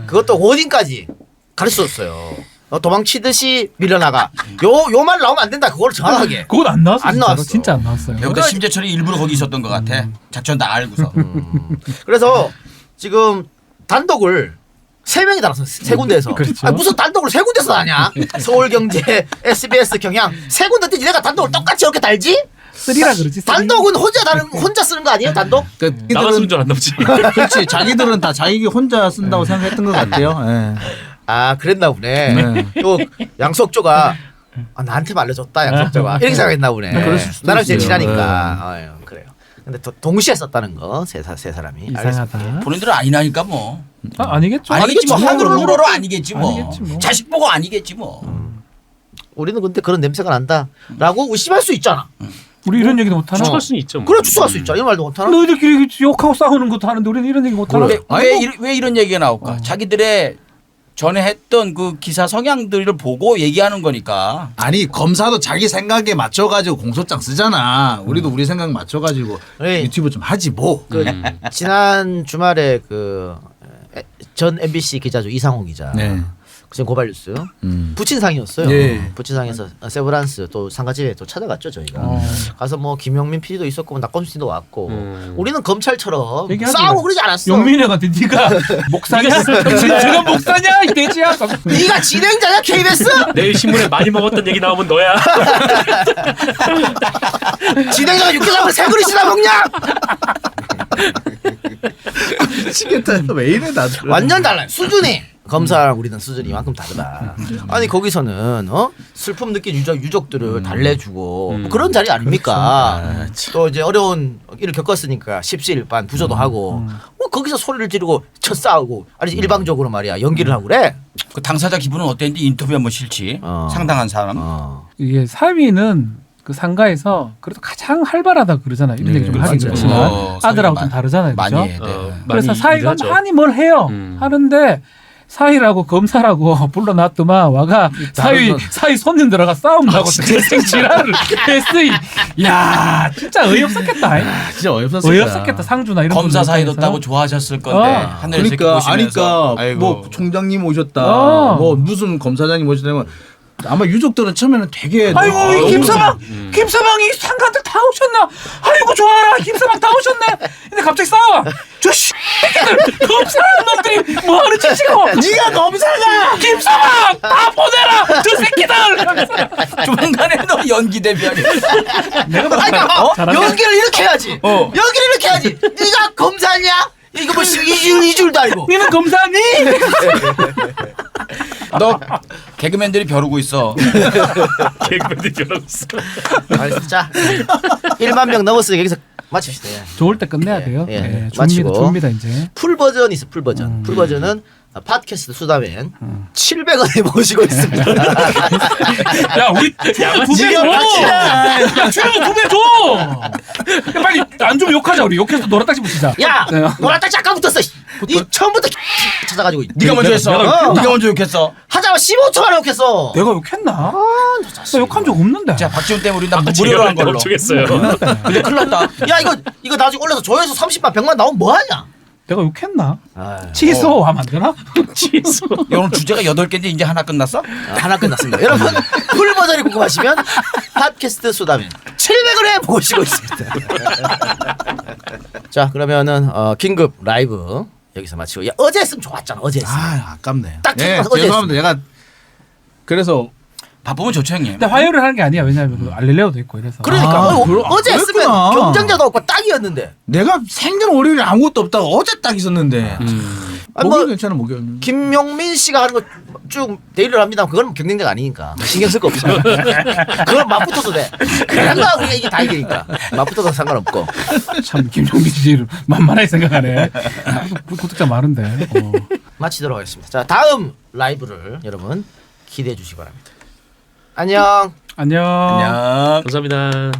그것도 원인까지 가르쳤어요. 도망치듯이 밀려나가. 요 말 나오면 안 된다. 그걸 정확하게. 그건 안 나왔어. 안 나왔어. 진짜 안 나왔어요. 여기다 심재철이 일부러 거기 있었던 것 같아. 작전 다 알고서. 그래서 지금 단독을 3명이 달았어. 3군데에서. 그렇죠. 아, 무슨 단독을 3군데서 다냐? 서울경제, SBS 경향 3군데 뜨지. 내가 단독을 똑같이 이렇게 달지? 쓰리라 그러지. 쓰리. 단독은 혼자 쓰는 거 아니에요? 단독? 나갔으면 줄 안 남지. 그렇지. 자기들은 다 자기 혼자 쓴다고 생각했던 것 같아요. 예. 아 그랬나 보네. 네. 또 양석조가 나한테만 알려줬다 양석조가 이렇게 생각했나 보네. 그럴 수도 나랑 제일 있어요. 친하니까. 아유, 그래요. 근데 동시에 썼다는 거 세 사람이. 이상하다. 본인들은 아니라니까 뭐. 아니겠죠. 아니겠지 뭐. 아니겠지, 한글로로 아니겠지 뭐. 아니겠지 뭐. 자식 보고 아니겠지 뭐. 우리는 근데 그런 냄새가 난다라고 의심할 수 있잖아. 우리 이런 얘기도 못 하나? 추측할 수는 있죠. 뭐. 그래 추측할 수 있잖아. 이 말도 못 하나? 너희들끼리 욕하고 싸우는 것도 하는데 우리는 이런 얘기 못 하나? 왜 이런 얘기가 나올까? 자기들의 전에 했던 그 기사 성향들을 보고 얘기하는 거니까. 아니 검사도 자기 생각에 맞춰가지고 공소장 쓰잖아. 우리도 우리 생각 맞춰가지고 네. 유튜브 좀 하지 뭐. 지난 주말에 그 전 MBC 기자죠 이상호 기자. 네. 지금 고발뉴스 부친상이었어요. 예. 부친상에서 세브란스 또 상가집에 또 찾아갔죠 저희가. 가서 뭐 김용민 PD도 있었고 낙검수도 왔고 우리는 검찰처럼 얘기하지 싸우고 마. 그러지 않았어. 용민이한테 네가 목사냐? 제가 목사냐? 이 돼지야? 네가 진행자야 KBS? 내일 신문에 많이 먹었던 얘기 나오면 너야. 진행자가 육개장을 세 그릇이나 먹냐? 미치겠다. 왜 이래 나도. 완전 달라요. 수준이. 검사랑 우리는 수준이 이만큼 다르다. 아니 거기서는 슬픔 느낀 유족들을 달래주고 뭐 그런 자리 아닙니까? 또 이제 어려운 일을 겪었으니까 십시일반 부조도 하고 뭐 거기서 소리를 지르고 쳐 싸우고 아니 일방적으로 말이야 연기를 하고 그래. 그 당사자 기분은 어땠는지 인터뷰 한번 실지. 상당한 사람. 이게 사위는 그 상가에서 그래도 가장 활발하다 그러잖아요. 이런 얘기 좀 하긴 맞아요. 그렇지만 아들하고 좀 다르잖아요. 많이 그죠? 해. 네. 그래서 많이 사위가 일하죠. 많이 뭘 해요. 하는데 사위라고 검사라고 불러놨더만 와가 사위 손님 들어가 싸움 나고 지랄을 했으니 야 진짜 어이없었겠다. 진짜 어이없었어. 어이없었겠다. 상주나 이런 검사 분들 사이 입장에서. 뒀다고 좋아하셨을 건데 하늘에서 이렇게 그러니까 보시면서 아니까 아이고. 뭐 총장님 오셨다. 어. 뭐 무슨 검사장님 오셨다면 아마 유족들은 처음에는 되게 아이고 이 너무 김서방이 상가들 다 오셨나? 아이고 좋아라 김서방 다 오셨네. 근데 갑자기 싸워. 저 새끼들 검사한 놈들이 뭐하는 짓이고? 네가 검사가 김서방 다 보내라 저 새끼들. 조만간에 너 연기 데뷔하게. 연기를 이렇게 해야지. 연기를 이렇게 해야지. 네가 검사냐? 이거 뭐 이줄도 아니고. 니는 검사니? 너 개그맨들이 벼르고 있어. 개그맨들이 결혼 있어. 진짜 1만 명 넘었으니까 여기서 마칩시다. 예. 좋을 때 끝내야 돼요. 예. 예, 마치고. 줍니다 이제. 풀 버전이 있어. 풀 버전. 풀 버전은 팟캐스트 수다맨 700원에 모시고 있습니다. 야 우리 두배 줘. 야 출연료 2배 줘. 야, 빨리 안 좀 욕하자 우리. 욕해서 노란딱지 붙이자. 야, 네. 노란딱지 아까부터 써. 니 처음부터 찾아가지고 네가 먼저 했어. 네가 먼저 욕했어. 하자마 15초 만에 욕했어. 내가 욕했나? 나 욕한 적 없는데. 자 박지훈 때문에 우리 나 무료로 한 걸로. 걱정했어요. 근데 큰일 났다. 야 이거 나중에 올려서 조회수 30만 100만 나오면 뭐 하냐? 내가 욕했나? 아, 취소하면 안 되나? 취소. 야, 오늘 주제가 8개인데 이제 하나 끝났어? 하나 끝났습니다. 여러분 풀 버전이 궁금하시면 팟캐스트 수다맨 700원에 모시고 있습니다. 자 그러면은 긴급 라이브 여기서 마치고 야 어제 했으면 좋았잖아. 어제 했으면. 아 아깝네. 딱 예, 어제 죄송합니다. 제가 그래서 바쁘면 좋죠 형님. 근데 화요일을 하는 게 아니야. 왜냐하면 그 알릴레오도 있고 이래서. 그러니까 어제 했으면 그랬구나. 경쟁자도 없고 딱이었는데. 내가 생전 월요일에 아무것도 없다가 어제 딱 있었는데 아니, 목요일 뭐 괜찮아 목요일. 김용민 씨가 하는 거 쭉 데일리를 합니다. 그건 경쟁자가 아니니까 신경 쓸 거 없어. 그건 맞붙어도 돼. 그런 거 우리가 이게 다 이기니까 맞붙어도 상관없고. 참 김종민 씨를 만만하게 생각하네. 구독자 많은데. 마치도록 하겠습니다. 자 다음 라이브를 여러분 기대해 주시기 바랍니다. 안녕. 안녕. 안녕. 감사합니다.